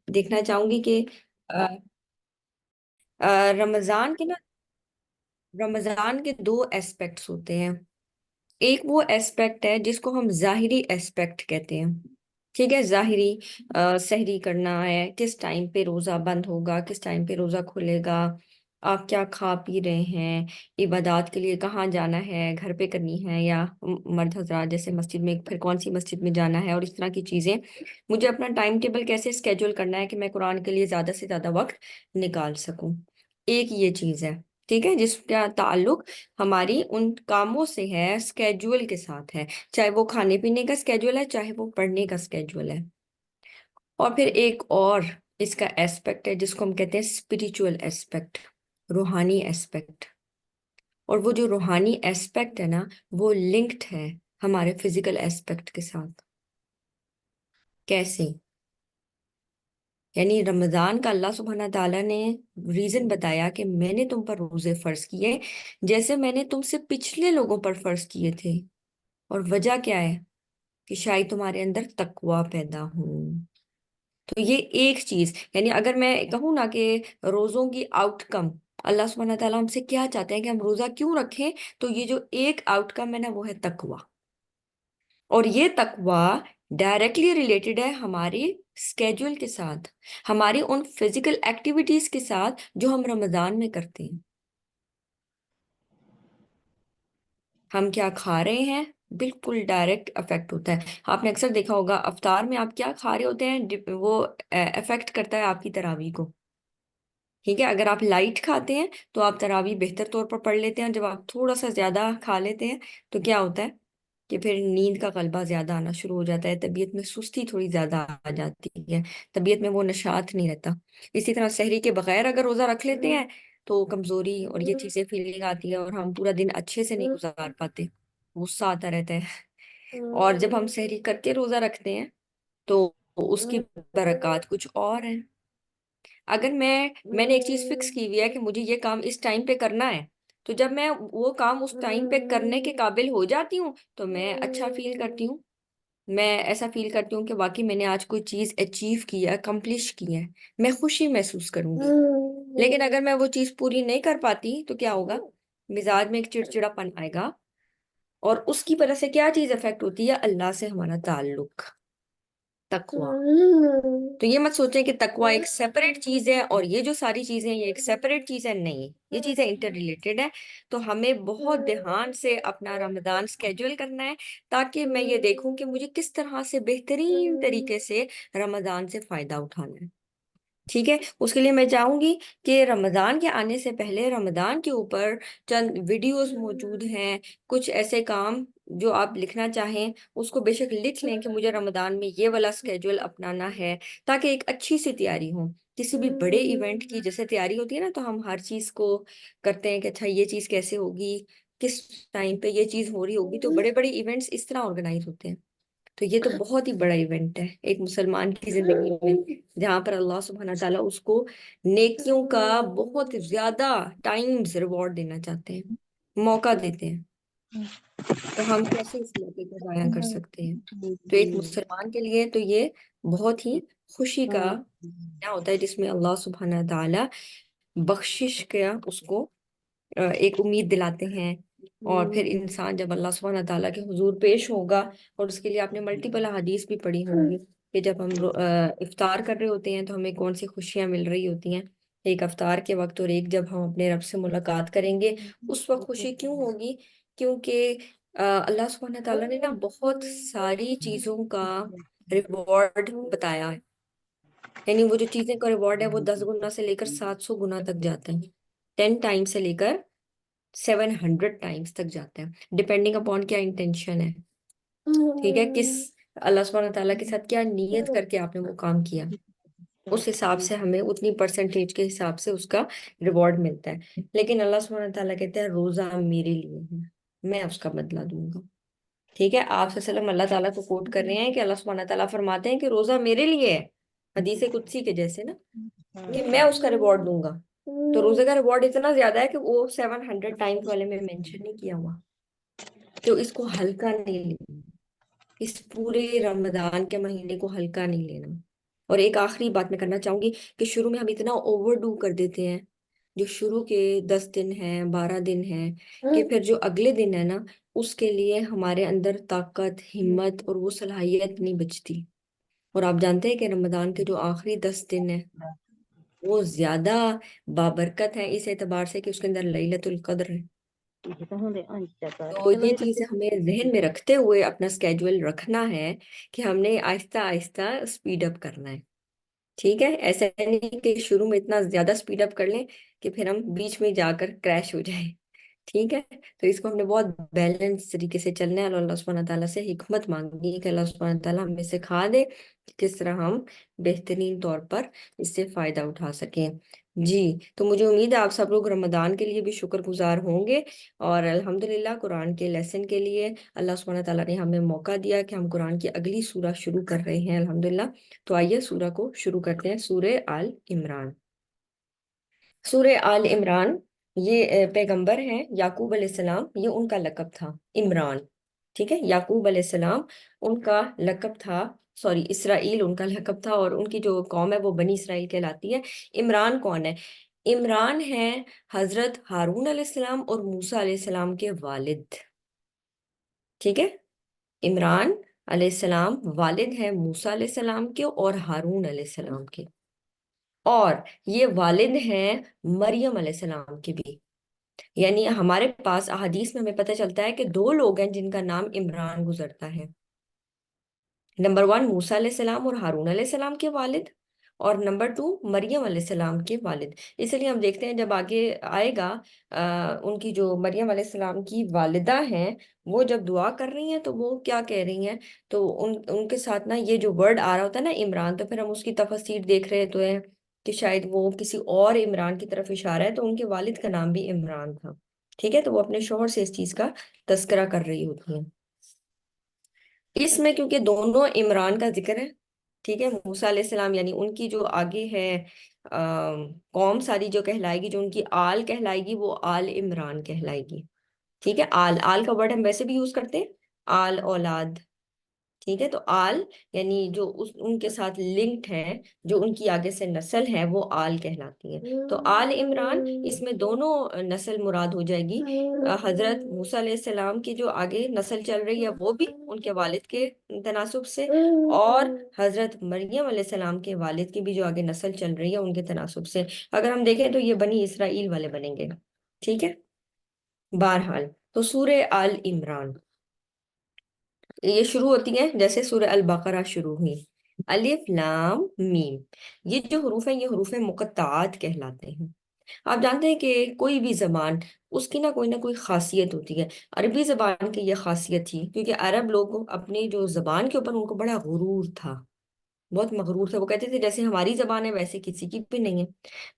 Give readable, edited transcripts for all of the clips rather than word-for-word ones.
دیکھنا چاہوں گی کہ آ، رمضان کے نا، رمضان کے دو ایسپیکٹس ہوتے ہیں۔ ایک وہ ایسپیکٹ ہے جس کو ہم ظاہری ایسپیکٹ کہتے ہیں، ٹھیک ہے، ظاہری سحری کرنا ہے، کس ٹائم پہ روزہ بند ہوگا، کس ٹائم پہ روزہ کھلے گا، آپ کیا کھا پی رہے ہیں، عبادات کے لیے کہاں جانا ہے، گھر پہ کرنی ہے یا مرد حضرات جیسے مسجد میں، پھر کون سی مسجد میں جانا ہے، اور اس طرح کی چیزیں۔ مجھے اپنا ٹائم ٹیبل کیسے اسکیجول کرنا ہے کہ میں قرآن کے لیے زیادہ سے زیادہ وقت نکال سکوں، ایک یہ چیز ہے، ٹھیک ہے، جس کا تعلق ہماری ان کاموں سے ہے، اسکیجول کے ساتھ ہے، چاہے وہ کھانے پینے کا اسکیجول ہے، چاہے وہ پڑھنے کا اسکیجول ہے۔ اور پھر ایک اور اس کا ایسپیکٹ ہے جس کو ہم کہتے ہیں اسپریچول ایسپیکٹ، روحانی ایسپیکٹ۔ اور وہ جو روحانی ایسپیکٹ ہے نا، وہ لنکڈ ہے ہمارے فزیکل ایسپیکٹ کے ساتھ۔ کیسے؟ یعنی رمضان کا اللہ سبحانہ تعالیٰ نے ریزن بتایا کہ میں نے تم پر روزے فرض کیے جیسے میں نے تم سے پچھلے لوگوں پر فرض کیے تھے، اور وجہ کیا ہے کہ شاید تمہارے اندر تقوی پیدا ہو۔ تو یہ ایک چیز، یعنی اگر میں کہوں نا کہ روزوں کی آؤٹ کم، اللہ سبحانہ تعالیٰ ہم سے کیا چاہتے ہیں کہ ہم روزہ کیوں رکھیں، تو یہ جو ایک آؤٹ کم ہے نا، وہ ہے تقوی۔ اور یہ تقوی ڈائریکٹلی ریلیٹڈ ہے ہماری اسکیجول کے ساتھ، ہماری ان فزیکل ایکٹیویٹیز کے ساتھ جو ہم رمضان میں کرتے ہیں۔ ہم کیا کھا رہے ہیں، بالکل ڈائریکٹ افیکٹ ہوتا ہے۔ آپ نے اکثر دیکھا ہوگا افطار میں آپ کیا کھا رہے ہوتے ہیں، وہ افیکٹ کرتا ہے آپ کی تراویح کو، ٹھیک ہے۔ اگر آپ لائٹ کھاتے ہیں تو آپ تراویح بہتر طور پر پڑھ لیتے ہیں، جب آپ تھوڑا سا زیادہ کھا لیتے ہیں تو کیا ہوتا ہے کہ پھر نیند کا غلبہ زیادہ آنا شروع ہو جاتا ہے، طبیعت میں سستی تھوڑی زیادہ آ جاتی ہے، طبیعت میں وہ نشاط نہیں رہتا۔ اسی طرح سحری کے بغیر اگر روزہ رکھ لیتے ہیں تو کمزوری اور یہ چیزیں فیلنگ آتی ہے، اور ہم پورا دن اچھے سے نہیں گزار پاتے، غصہ آتا رہتا ہے۔ اور جب ہم سحری کر کے روزہ رکھتے ہیں تو اس کی برکات کچھ اور ہیں۔ اگر میں نے ایک چیز فکس کی ہوئی ہے کہ مجھے یہ کام اس ٹائم پہ کرنا ہے، تو جب میں وہ کام اس ٹائم پہ کرنے کے قابل ہو جاتی ہوں تو میں اچھا فیل کرتی ہوں، میں ایسا فیل کرتی ہوں کہ واقعی میں نے آج کوئی چیز اچیو کی ہے، اکمپلش کی ہے، میں خوشی محسوس کروں گی۔ لیکن اگر میں وہ چیز پوری نہیں کر پاتی تو کیا ہوگا، مزاج میں ایک چڑچڑا پن آئے گا، اور اس کی وجہ سے کیا چیز افیکٹ ہوتی ہے، اللہ سے ہمارا تعلق، تقوی۔ تو یہ مت سوچیں کہ تقوی ایک سیپریٹ چیز ہے اور یہ جو ساری چیزیں یہ ایک سیپریٹ چیز ہے، نہیں، یہ چیزیں انٹر ریلیٹڈ ہے۔ تو ہمیں بہت دھیان سے اپنا رمضان سکیجول کرنا ہے تاکہ میں یہ دیکھوں کہ مجھے کس طرح سے بہترین طریقے سے رمضان سے فائدہ اٹھانا ہے، ٹھیک ہے۔ اس کے لیے میں چاہوں گی کہ رمضان کے آنے سے پہلے رمضان کے اوپر چند ویڈیوز موجود ہیں، کچھ ایسے کام جو آپ لکھنا چاہیں اس کو بے شک لکھ لیں کہ مجھے رمضان میں یہ والا سکیجول اپنانا ہے، تاکہ ایک اچھی سی تیاری ہو۔ کسی بھی بڑے ایونٹ کی جیسے تیاری ہوتی ہے نا، تو ہم ہر چیز کو کرتے ہیں کہ اچھا یہ چیز کیسے ہوگی، کس ٹائم پہ یہ چیز ہو رہی ہوگی، تو بڑے بڑے ایونٹس اس طرح آرگنائز ہوتے ہیں۔ تو یہ تو بہت ہی بڑا ایونٹ ہے ایک مسلمان کی زندگی میں، جہاں پر اللہ سبحانہ تعالیٰ اس کو نیکیوں کا بہت زیادہ ٹائمز ریوارڈ دینا چاہتے ہیں، موقع دیتے ہیں۔ تو ہم کیسے اس موقع کو ضائع کر سکتے ہیں؟ تو ایک مسلمان کے لیے تو یہ بہت ہی خوشی کا کیا ہوتا ہے، جس میں اللہ سبحانہ تعالیٰ بخشش کا اس کو ایک امید دلاتے ہیں۔ اور پھر انسان جب اللہ سبحانہ تعالیٰ کے حضور پیش ہوگا، اور اس کے لیے آپ نے ملٹیپل احادیث بھی پڑھی ہوں گی کہ جب ہم افطار کر رہے ہوتے ہیں تو ہمیں کون سی خوشیاں مل رہی ہوتی ہیں، ایک افطار کے وقت اور ایک جب ہم اپنے رب سے ملاقات کریں گے، اس وقت خوشی کیوں ہوگی؟ کیونکہ اللہ سبحانہ تعالیٰ نے نا بہت ساری چیزوں کا ریوارڈ بتایا ہے، یعنی وہ جو چیزیں کا ریوارڈ ہے وہ 10 گنا سے لے کر 700 گنا تک جاتا ہے، 10 ٹائم سے لے کر 700 ٹائمس تک جاتا ہے، ڈپینڈنگ اپون کیا انٹینشن ہے، ٹھیک ہے، کس اللہ سبحانہ تعالیٰ کے ساتھ کیا نیت کر کے آپ نے وہ کام کیا، اس حساب سے ہمیں اتنی پرسنٹیج کے حساب سے اس کا ریوارڈ ملتا ہے۔ لیکن اللہ سبحانہ تعالیٰ کہتے ہیں روزہ میرے لیے ہے، میں اس کا بدلہ دوں گا، ٹھیک ہے۔ آپ صلی اللہ علیہ وسلم اللہ تعالیٰ کو کوٹ کر رہے ہیں کہ اللہ سبحانہ تعالیٰ فرماتے ہیں کہ روزہ میرے لیے ہے، حدیث قدسی کے جیسے نا، کہ میں اس کا ریوارڈ دوں گا۔ تو روزے کا ریوارڈ اتنا زیادہ ہے کہ وہ 700 ٹائمز والے میں مینشن نہیں کیا ہوا، تو اس کو ہلکا نہیں لینا، اس پورے رمضان کے مہینے کو ہلکا نہیں لینا۔ اور ایک آخری بات میں کرنا چاہوں گی کہ شروع میں ہم اتنا اوور ڈو کر دیتے ہیں، جو شروع کے 10 دن ہیں، 12 دن ہیں، کہ پھر جو اگلے دن ہے نا، اس کے لیے ہمارے اندر طاقت، ہمت اور وہ صلاحیت نہیں بچتی۔ اور آپ جانتے ہیں کہ رمضان کے جو آخری 10 دن ہیں وہ زیادہ بابرکت ہے اس اعتبار سے کہ اس کے اندر لیلۃ القدر ہے۔ تو یہ چیزیں ہمیں ذہن میں رکھتے ہوئے اپنا سکیجول رکھنا ہے کہ ہم نے آہستہ آہستہ اسپیڈ اپ کرنا ہے، ٹھیک ہے؟ ایسا نہیں کہ شروع میں اتنا زیادہ اسپیڈ اپ کر لیں کہ پھر ہم بیچ میں جا کر کریش ہو جائیں، ٹھیک ہے؟ تو اس کو ہم نے بہت بیلنس طریقے سے چلنا ہے، اور اللہ سبحانہ تعالیٰ سے حکمت مانگنی ہے کہ اللہ سبحانہ تعالیٰ ہمیں سکھا دے کہ کس طرح ہم بہترین طور پر اس سے فائدہ اٹھا سکیں۔ جی، تو مجھے امید ہے آپ سب لوگ رمضان کے لیے بھی شکر گزار ہوں گے، اور الحمدللہ قرآن کے لیسن کے لیے اللہ سبحانہ تعالیٰ نے ہمیں موقع دیا کہ ہم قرآن کی اگلی سورہ شروع کر رہے ہیں الحمدللہ۔ تو آئیے سورہ کو شروع کرتے ہیں، سورہ آل عمران۔ سورہ آل عمران یہ پیغمبر ہیں یعقوب علیہ السلام، یہ ان کا لقب تھا عمران، ٹھیک ہے؟ یعقوب علیہ السلام ان کا لقب تھا، سوری اسرائیل ان کا لقب تھا، اور ان کی جو قوم ہے وہ بنی اسرائیل کہلاتی ہے۔ عمران کون ہے؟ عمران ہے حضرت ہارون علیہ السلام اور موسیٰ علیہ السلام کے والد، ٹھیک ہے؟ عمران علیہ السلام والد ہیں موسیٰ علیہ السلام کے اور ہارون علیہ السلام کے، اور یہ والد ہیں مریم علیہ السلام کے بھی۔ یعنی ہمارے پاس احادیث میں ہمیں پتہ چلتا ہے کہ 2 لوگ ہیں جن کا نام عمران گزرتا ہے، نمبر 1 موسیٰ علیہ السلام اور ہارون علیہ السلام کے والد، اور نمبر 2 مریم علیہ السلام کے والد۔ اس لیے ہم دیکھتے ہیں جب آگے آئے گا ان کی جو مریم علیہ السلام کی والدہ ہیں، وہ جب دعا کر رہی ہیں تو وہ کیا کہہ رہی ہیں، تو ان کے ساتھ نا یہ جو ورڈ آ رہا ہوتا ہے نا عمران، تو پھر ہم اس کی تفسیر دیکھ رہے تو ہیں کہ شاید وہ کسی اور عمران کی طرف اشارہ ہے، تو ان کے والد کا نام بھی عمران تھا، ٹھیک ہے؟ تو وہ اپنے شوہر سے اس چیز کا تذکرہ کر رہی ہوتی ہیں۔ اس میں کیونکہ دونوں عمران کا ذکر ہے، ٹھیک ہے، موسیٰ علیہ السلام یعنی ان کی جو آگے ہے قوم ساری جو کہلائے گی، جو ان کی آل کہلائے گی، وہ آل عمران کہلائے گی، ٹھیک ہے؟ آل کا ورڈ ہم ویسے بھی یوز کرتے ہیں، آل اولاد، ٹھیک ہے؟ تو آل یعنی جو ان کے ساتھ لنکڈ ہے، جو ان کی آگے سے نسل ہے، وہ آل کہلاتی ہے۔ تو آل عمران اس میں دونوں نسل مراد ہو جائے گی، حضرت موسیٰ علیہ السلام کی جو آگے نسل چل رہی ہے وہ بھی ان کے والد کے تناسب سے، اور حضرت مریم علیہ السلام کے والد کی بھی جو آگے نسل چل رہی ہے ان کے تناسب سے۔ اگر ہم دیکھیں تو یہ بنی اسرائیل والے بنیں گے، ٹھیک ہے؟ بہرحال تو سورہ آل عمران یہ شروع ہوتی ہیں جیسے سورہ البقرہ شروع ہوئی، الف لام میم، یہ جو حروف ہیں یہ حروف مقطعات کہلاتے ہیں۔ آپ جانتے ہیں کہ کوئی بھی زبان اس کی نہ کوئی خاصیت ہوتی ہے، عربی زبان کی یہ خاصیت تھی کیونکہ عرب لوگ اپنی جو زبان کے اوپر ان کو بڑا غرور تھا، بہت مغرور تھے، وہ کہتے تھے جیسے ہماری زبان ہے ویسے کسی کی بھی نہیں ہے۔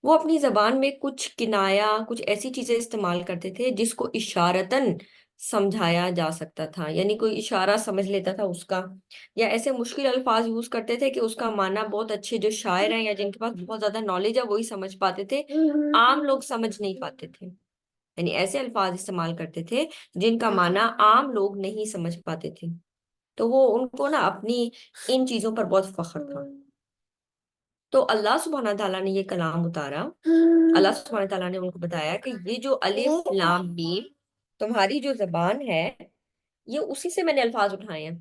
وہ اپنی زبان میں کچھ کنایا، کچھ ایسی چیزیں استعمال کرتے تھے جس کو اشارتاً سمجھایا جا سکتا تھا، یعنی کوئی اشارہ سمجھ لیتا تھا اس کا، یا ایسے مشکل الفاظ یوز کرتے تھے کہ اس کا معنی بہت اچھے جو شاعر ہیں یا جن کے پاس بہت زیادہ نالج ہے وہی سمجھ پاتے تھے، عام لوگ سمجھ نہیں پاتے تھے، یعنی ایسے الفاظ استعمال کرتے تھے جن کا معنی عام لوگ نہیں سمجھ پاتے تھے۔ تو وہ ان کو نا اپنی ان چیزوں پر بہت فخر تھا۔ تو اللہ سبحانہ تعالیٰ نے یہ کلام اتارا، اللہ سبحانہ تعالیٰ نے ان کو بتایا کہ یہ جو الف لام میم تمہاری جو زبان ہے یہ اسی سے میں نے الفاظ اٹھائے ہیں،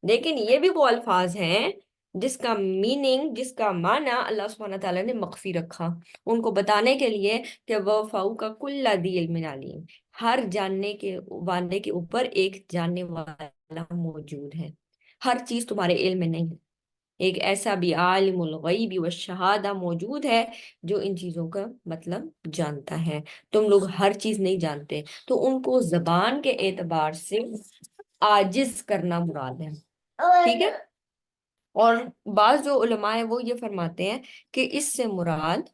لیکن یہ بھی وہ الفاظ ہیں جس کا میننگ، جس کا معنی اللہ سبحانہ تعالیٰ نے مخفی رکھا، ان کو بتانے کے لیے کہ وہ فوق کل ذی علم علیم، ہر جاننے کے والے کے اوپر ایک جاننے والا موجود ہے، ہر چیز تمہارے علم میں نہیں ہے، ایک ایسا بھی عالم الغیب والشہادہ موجود ہے جو ان چیزوں کا مطلب جانتا ہے، تم لوگ ہر چیز نہیں جانتے۔ تو ان کو زبان کے اعتبار سے عاجز کرنا مراد ہے، ٹھیک ہے؟ اور بعض جو علماء ہیں وہ یہ فرماتے ہیں کہ اس سے مراد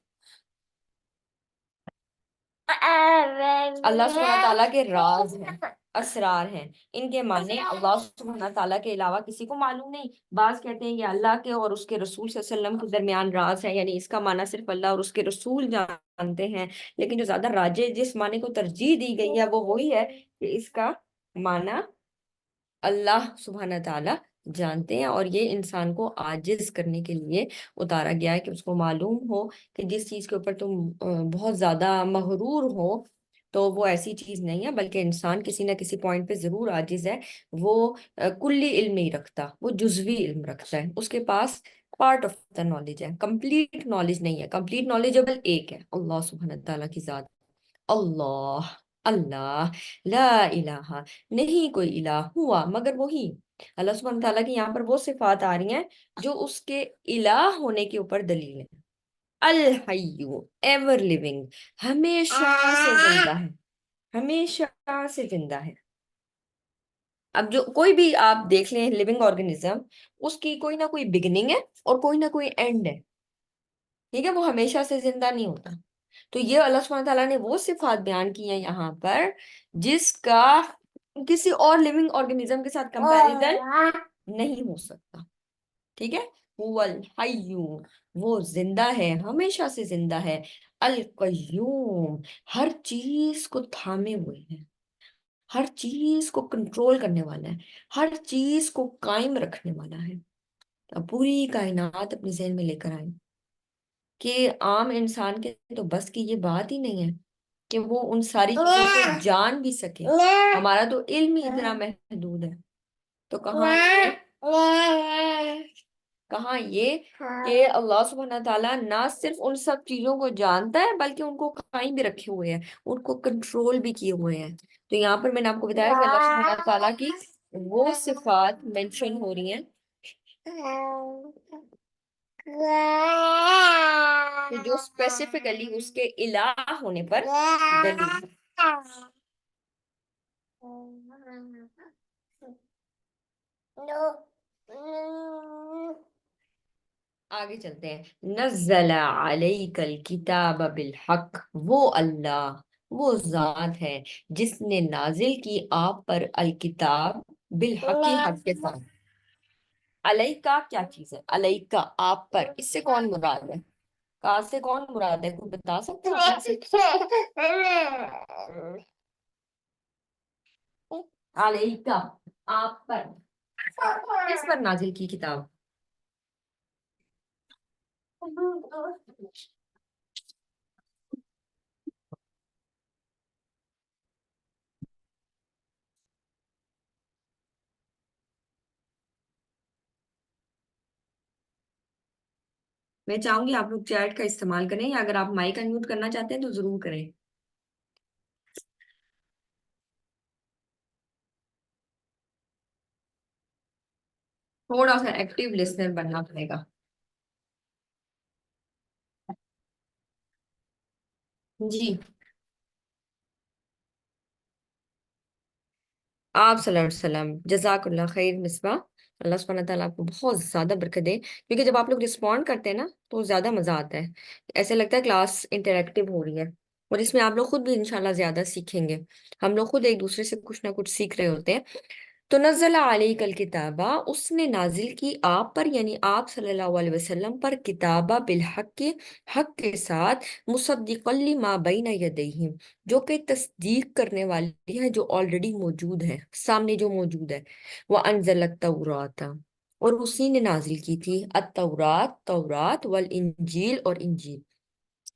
اللہ سبحانہ تعالیٰ کے راز ہیں، اسرار ہیں، ان کے معنی اللہ سبحانہ تعالیٰ کے علاوہ کسی کو معلوم نہیں۔ بعض کہتے ہیں یہ اللہ کے اور اس کے رسول صلی اللہ علیہ وسلم کے درمیان راز ہے، یعنی اس کا معنی صرف اللہ اور اس کے رسول جانتے ہیں، لیکن جو زیادہ راجح جس معنی کو ترجیح دی گئی ہے وہ وہی ہے کہ اس کا معنی اللہ سبحانہ تعالیٰ جانتے ہیں، اور یہ انسان کو عاجز کرنے کے لیے اتارا گیا ہے، کہ اس کو معلوم ہو کہ جس چیز کے اوپر تم بہت زیادہ مغرور ہو تو وہ ایسی چیز نہیں ہے، بلکہ انسان کسی نہ کسی پوائنٹ پہ ضرور عاجز ہے۔ وہ کلی علم نہیں رکھتا، وہ جزوی علم رکھتا ہے، اس کے پاس پارٹ آف دا نالج ہے، کمپلیٹ نالج نہیں ہے۔ کمپلیٹ نالجبل ایک ہے، اللہ سبحانہ تعالیٰ کی ذات، اللہ، اللہ، لا الہ، نہیں کوئی الہ ہوا مگر وہی۔ اللہ سبحانہ تعالیٰ کی یہاں پر وہ صفات آ رہی ہیں جو اس کے الہ ہونے کے اوپر دلیل ہے۔ الحیو، ایور لیونگ، ہمیشہ سے زندہ ہے، ہمیشہ سے زندہ ہے۔ اب جو کوئی بھی آپ دیکھ لیں لیونگ آرگنزم، اس کی کوئی نہ کوئی بگننگ ہے اور کوئی نہ کوئی اینڈ ہے، ٹھیک ہے؟ وہ ہمیشہ سے زندہ نہیں ہوتا۔ تو یہ اللہ سبحانہ تعالیٰ نے وہ صفات بیان کی ہیں یہاں پر جس کا کسی اور لیونگ آرگنزم کے ساتھ کمپیریزن نہیں ہو سکتا، ٹھیک ہے؟ هو الحیوم، وہ زندہ ہے، ہمیشہ سے زندہ ہے۔ القیوم، ہر چیز کو تھامے ہوئے ہے، ہر چیز کو کنٹرول کرنے والا ہے، ہر چیز کو قائم رکھنے والا ہے۔ اب پوری کائنات اپنے ذہن میں لے کر آئیں کہ عام انسان کے تو بس کی یہ بات ہی نہیں ہے کہ وہ ان ساری چیزوں کو جان بھی سکے۔ ہمارا تو علم ہی اتنا محدود ہے، تو کہاں یہ کہ اللہ سبحانہ تعالیٰ نہ صرف ان سب چیزوں کو جانتا ہے بلکہ ان کو قائم بھی رکھے ہوئے ہیں، ان کو کنٹرول بھی کیے ہوئے ہیں۔ تو یہاں پر میں نے آپ کو بتایا کہ اللہ سبحانہ تعالیٰ کی وہ صفات مینشن ہو رہی ہیں کہ جو اسپیسیفکلی اس کے الہ ہونے پر دلیل ہے۔ آگے چلتے ہیں۔ نزل علیک الکتاب بالحق، وہ اللہ، وہ ذات ہے جس نے نازل کی آپ پر الکتاب بالحق، کی حق کے ساتھ۔ علیکا کیا چیز ہے؟ علیکا آپ پر، اس سے کون مراد ہے؟ کہاں سے کون مراد ہے؟ کوئی بتا سکتے ہیں؟ علیکا آپ پر، کس پر نازل کی کتاب؟ میں چاہوں گی آپ لوگ چیٹ کا استعمال کریں، یا اگر آپ مائک انمیوٹ کرنا چاہتے ہیں تو ضرور کریں۔ تھوڑا سا ایکٹیو لسنر بننا پڑے گا۔ جی، آپ صلی اللہ علیہ وسلم، جزاک اللہ خیر مصباح، اللہ سبحانہ تعالیٰ آپ کو بہت زیادہ برکت دے، کیونکہ جب آپ لوگ رسپونڈ کرتے ہیں نا تو زیادہ مزہ آتا ہے، ایسے لگتا ہے کلاس انٹریکٹیو ہو رہی ہے، اور اس میں آپ لوگ خود بھی انشاءاللہ زیادہ سیکھیں گے، ہم لوگ خود ایک دوسرے سے کچھ نہ کچھ سیکھ رہے ہوتے ہیں۔ تو نزل علیک الکتابہ، اس نے نازل کی آپ پر، یعنی آپ صلی اللہ علیہ وسلم پر، کتابہ بالحق، کے حق کے ساتھ، مصدقا لما بین یدیہ، جو کہ تصدیق کرنے والی ہے جو آلریڈی موجود ہے، سامنے جو موجود ہے۔ وَأَنزَلَ التَّوْرَاةَ، اور اسی نے نازل کی تھی التورات، تورات، والانجیل، اور انجیل۔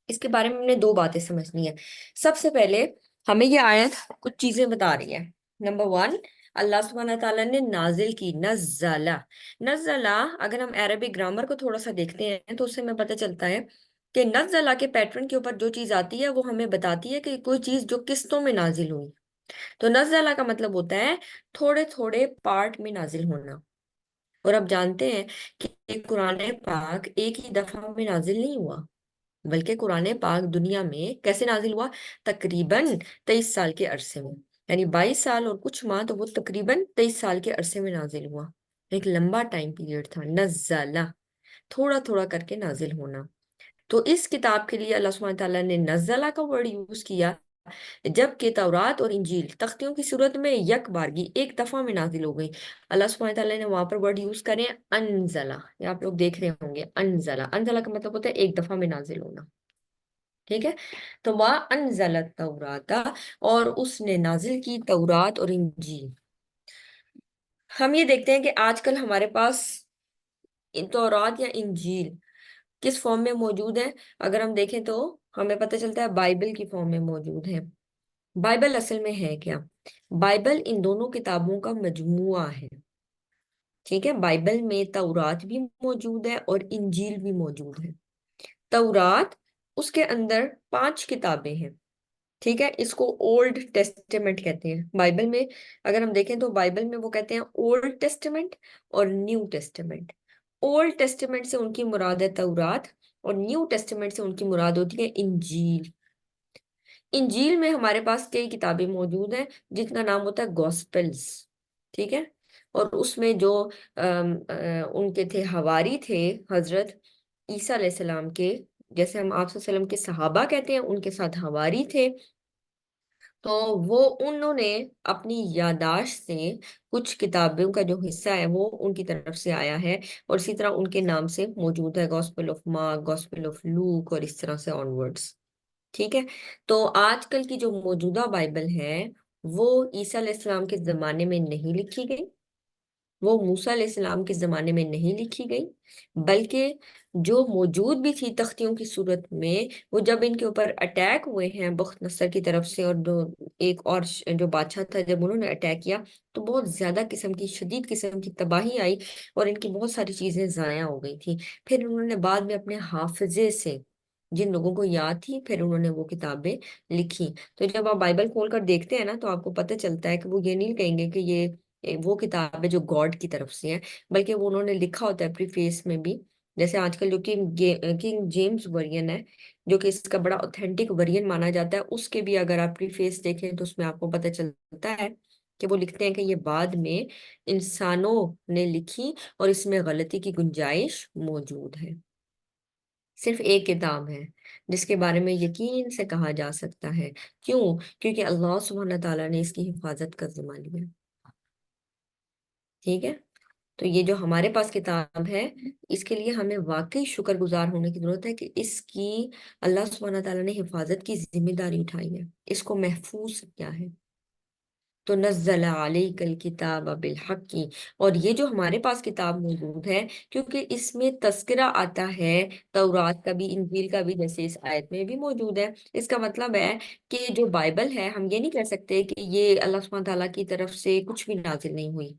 اس کے بارے میں ہم نے دو باتیں سمجھنی ہیں۔ سب سے پہلے ہمیں یہ آیت کچھ چیزیں بتا رہی ہے۔ نمبر ون، اللہ سبحانہ تعالیٰ نے نازل کی، نزلہ، نزلہ، اگر ہم عربی گرامر کو تھوڑا سا دیکھتے ہیں تو اس سے ہمیں پتہ چلتا ہے کہ نزلہ کے پیٹرن کے اوپر جو چیز آتی ہے وہ ہمیں بتاتی ہے کہ کوئی چیز جو قسطوں میں نازل ہوئی۔ تو نزلہ کا مطلب ہوتا ہے تھوڑے تھوڑے پارٹ میں نازل ہونا، اور اب جانتے ہیں کہ قرآن پاک ایک ہی دفعہ میں نازل نہیں ہوا، بلکہ قرآن پاک دنیا میں کیسے نازل ہوا؟ تقریباً 23 سال کے عرصے میں، یعنی 22 سال اور کچھ ماہ، تو وہ تقریباً 23 سال کے عرصے میں نازل ہوا، ایک لمبا ٹائم پیریڈ تھا۔ نزلہ، تھوڑا تھوڑا کر کے نازل ہونا۔ تو اس کتاب کے لیے اللہ سبحانہ تعالیٰ نے نزلہ کا ورڈ یوز کیا، جبکہ تورات اور انجیل تختیوں کی صورت میں یک بارگی ایک دفعہ میں نازل ہو گئی۔ اللہ سبحانہ تعالیٰ نے وہاں پر ورڈ یوز کرے انزلہ، یہ آپ لوگ دیکھ رہے ہوں گے، انزلہ، انزلہ کا مطلب ہوتا ہے ایک دفعہ میں نازل ہونا، ٹھیک ہے؟ تو وہاں انزل التوراۃ، اور اس نے نازل کی تورات اور انجیل۔ ہم یہ دیکھتے ہیں کہ آج کل ہمارے پاس تورات یا انجیل کس فارم میں موجود ہے. اگر ہم دیکھیں تو ہمیں پتہ چلتا ہے بائبل کی فارم میں موجود ہے. بائبل اصل میں ہے کیا؟ بائبل ان دونوں کتابوں کا مجموعہ ہے. ٹھیک ہے، بائبل میں تورات بھی موجود ہے اور انجیل بھی موجود ہے. تورات، اس کے اندر 5 کتابیں ہیں. ٹھیک ہے، اس کو اولڈ ٹیسٹیمنٹ کہتے ہیں. بائبل میں اگر ہم دیکھیں تو بائبل میں وہ کہتے ہیں اولڈ ٹیسٹیمنٹ اور نیو ٹیسٹیمنٹ. اولڈ ٹیسٹیمنٹ سے ان کی مراد ہے تورات، اور نیو ٹیسٹیمنٹ سے ان کی مراد ہوتی ہے انجیل. انجیل میں ہمارے پاس کئی کتابیں موجود ہیں جن کا نام ہوتا ہے گوسپلز. ٹھیک ہے، اور اس میں جو ان کے تھے حواری تھے حضرت عیسیٰ علیہ السلام کے، جیسے ہم آپ صلی اللہ علیہ وسلم کے صحابہ کہتے ہیں، ان کے ساتھ حواری تھے. تو وہ انہوں نے اپنی یادداشت سے کچھ کتابوں کا جو حصہ ہے وہ ان کی طرف سے آیا ہے، اور اسی طرح ان کے نام سے موجود ہے gospel of Mark, gospel of Luke, اور اس طرح سے آن ورڈز. ٹھیک ہے، تو آج کل کی جو موجودہ بائبل ہے وہ عیسیٰ علیہ السلام کے زمانے میں نہیں لکھی گئی، وہ موسیٰ علیہ السلام کے زمانے میں نہیں لکھی گئی، بلکہ جو موجود بھی تھی تختیوں کی صورت میں، وہ جب ان کے اوپر اٹیک ہوئے ہیں بخت نصر کی طرف سے، اور جو ایک اور جو بادشاہ تھا، جب انہوں نے اٹیک کیا تو بہت زیادہ قسم کی، شدید قسم کی تباہی آئی، اور ان کی بہت ساری چیزیں ضائع ہو گئی تھی. پھر انہوں نے بعد میں اپنے حافظے سے، جن لوگوں کو یاد تھی، پھر انہوں نے وہ کتابیں لکھی. تو جب آپ بائبل کھول کر دیکھتے ہیں نا تو آپ کو پتہ چلتا ہے کہ وہ یہ نہیں کہیں گے کہ یہ وہ کتاب ہے جو گاڈ کی طرف سے ہے، بلکہ وہ انہوں نے لکھا ہوتا ہے پریفیس میں بھی. جیسے آج کل جو کنگ جیمز ورژن ہے، جو کہ اس کا بڑا اوتھینٹک ورژن مانا جاتا ہے، اس کے بھی اگر آپ پریفیس دیکھیں تو اس میں آپ کو پتہ چلتا ہے کہ وہ لکھتے ہیں کہ یہ بعد میں انسانوں نے لکھی اور اس میں غلطی کی گنجائش موجود ہے. صرف ایک کتاب ہے جس کے بارے میں یقین سے کہا جا سکتا ہے. کیوں؟ کیونکہ اللہ سبحانہ تعالیٰ نے اس کی حفاظت کا ذمہ لیا. ٹھیک ہے، تو یہ جو ہمارے پاس کتاب ہے، اس کے لیے ہمیں واقعی شکر گزار ہونے کی ضرورت ہے کہ اس کی اللہ سبحانہ تعالیٰ نے حفاظت کی ذمہ داری اٹھائی ہے، اس کو محفوظ کیا ہے. تو نزل علیک الکتاب بالحق کی، اور یہ جو ہمارے پاس کتاب موجود ہے، کیونکہ اس میں تذکرہ آتا ہے تورات کا بھی، انجیل کا بھی، جیسے اس آیت میں بھی موجود ہے. اس کا مطلب ہے کہ جو بائبل ہے، ہم یہ نہیں کہہ سکتے کہ یہ اللہ سبحانہ تعالیٰ کی طرف سے کچھ بھی نازل نہیں ہوئی،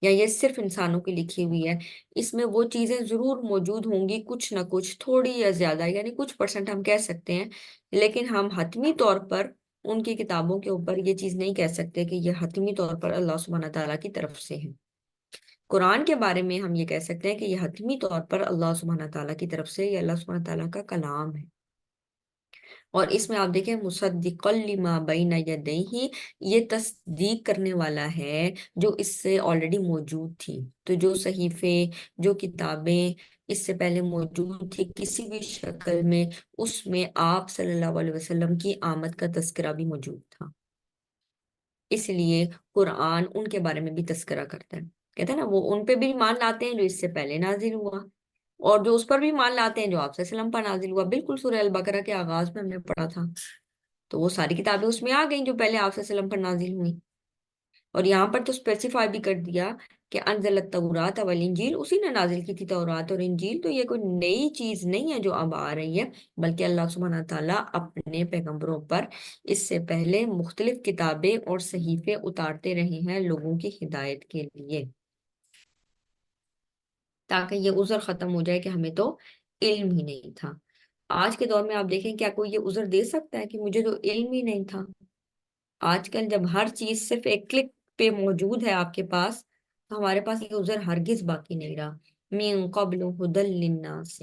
یا یہ صرف انسانوں کی لکھی ہوئی ہے. اس میں وہ چیزیں ضرور موجود ہوں گی، کچھ نہ کچھ، تھوڑی یا زیادہ، یعنی کچھ پرسنٹ ہم کہہ سکتے ہیں، لیکن ہم حتمی طور پر ان کی کتابوں کے اوپر یہ چیز نہیں کہہ سکتے کہ یہ حتمی طور پر اللہ سبحانہ تعالیٰ کی طرف سے ہے. قرآن کے بارے میں ہم یہ کہہ سکتے ہیں کہ یہ حتمی طور پر اللہ سبحانہ تعالیٰ کی طرف سے، یہ اللہ سبحانہ تعالیٰ کا کلام ہے. اور اس میں آپ دیکھیں مصدقا لما بین یدیہ، یہ تصدیق کرنے والا ہے جو اس سے آلریڈی موجود تھی. تو جو صحیفے، جو کتابیں اس سے پہلے موجود تھی کسی بھی شکل میں، اس میں آپ صلی اللہ علیہ وسلم کی آمد کا تذکرہ بھی موجود تھا. اس لیے قرآن ان کے بارے میں بھی تذکرہ کرتا ہے، کہتا ہے نا وہ ان پہ بھی ایمان لاتے ہیں جو اس سے پہلے نازل ہوا، اور جو اس پر بھی مان لاتے ہیں جو آپ صلی اللہ علیہ وسلم پر نازل ہوا. بالکل سورہ البقرہ کے آغاز میں ہم نے پڑھا تھا، تو وہ ساری کتابیں اس میں آ گئیں جو پہلے آپ صلی اللہ علیہ وسلم پر نازل ہوئی. اور یہاں پر تو اسپیسیفائی بھی کر دیا کہ انزل التوراۃ والانجیل، اسی نے نازل کی تھی تورات اور انجیل. تو یہ کوئی نئی چیز نہیں ہے جو اب آ رہی ہے، بلکہ اللہ سبحانہ تعالیٰ اپنے پیغمبروں پر اس سے پہلے مختلف کتابیں اور صحیفے اتارتے رہے ہیں لوگوں کی ہدایت کے لیے، تاکہ یہ عذر ختم ہو جائے کہ ہمیں تو علم ہی نہیں تھا. آج کے دور میں آپ دیکھیں کیا کوئی یہ عذر دے سکتا ہے کہ مجھے تو علم ہی نہیں تھا؟ آج کل جب ہر چیز صرف ایک کلک پہ موجود ہے آپ کے پاس، تو ہمارے پاس یہ عذر ہرگز باقی نہیں رہا. من قبل ہدی للناس،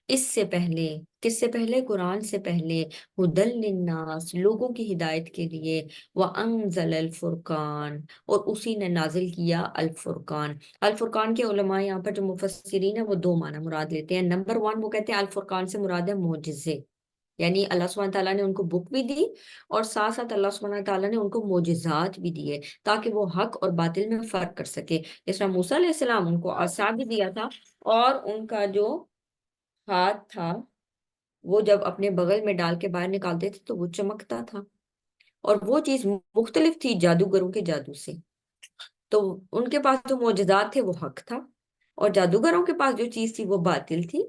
اس سے پہلے، کس سے پہلے؟ قرآن سے پہلے. ہدی للناس، لوگوں کی ہدایت کے لیے. وانزل الفرقان، اور اسی نے نازل کیا الفرقان. الفرقان کے علماء یہاں پر جو مفسرین ہیں وہ 2 معنی مراد لیتے ہیں. نمبر 1 وہ کہتے ہیں الفرقان سے مراد ہے معجزے، یعنی اللہ سبحانہ تعالیٰ نے ان کو بک بھی دی، اور ساتھ ساتھ اللہ سبحانہ تعالیٰ نے ان کو معجزات بھی دیے تاکہ وہ حق اور باطل میں فرق کر سکے. جس طرح موسیٰ علیہ السلام، ان کو عصا بھی دیا تھا، اور ان کا جو ہاتھ تھا وہ جب اپنے بغل میں ڈال کے باہر نکالتے تھے تو وہ چمکتا تھا، اور وہ چیز مختلف تھی جادوگروں کے جادو سے. تو ان کے پاس جو معجزات تھے وہ حق تھا، اور جادوگروں کے پاس جو چیز تھی وہ باطل تھی.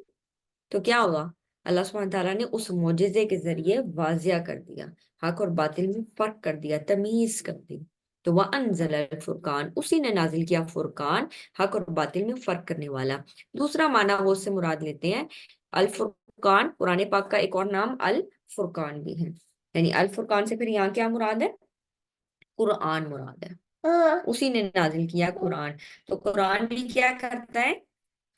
تو کیا ہوا؟ اللہ سبحانہ تعالیٰ نے اس معجزے کے ذریعے واضح کر دیا، حق اور باطل میں فرق کر دیا، تمیز کر دی. تو وَأَنزَلَ الْفُرْقَانَ، اسی نے نازل کیا فرقان، حق اور باطل میں فرق کرنے والا. دوسرا معنی وہ اس سے مراد لیتے ہیں الفرقان، قرآن پاک کا ایک اور نام الفرقان بھی ہے. یعنی الفرقان سے پھر یہاں کیا مراد ہے؟ قرآن مراد ہے. اسی نے نازل کیا قرآن. تو قرآن بھی کیا کرتا ہے؟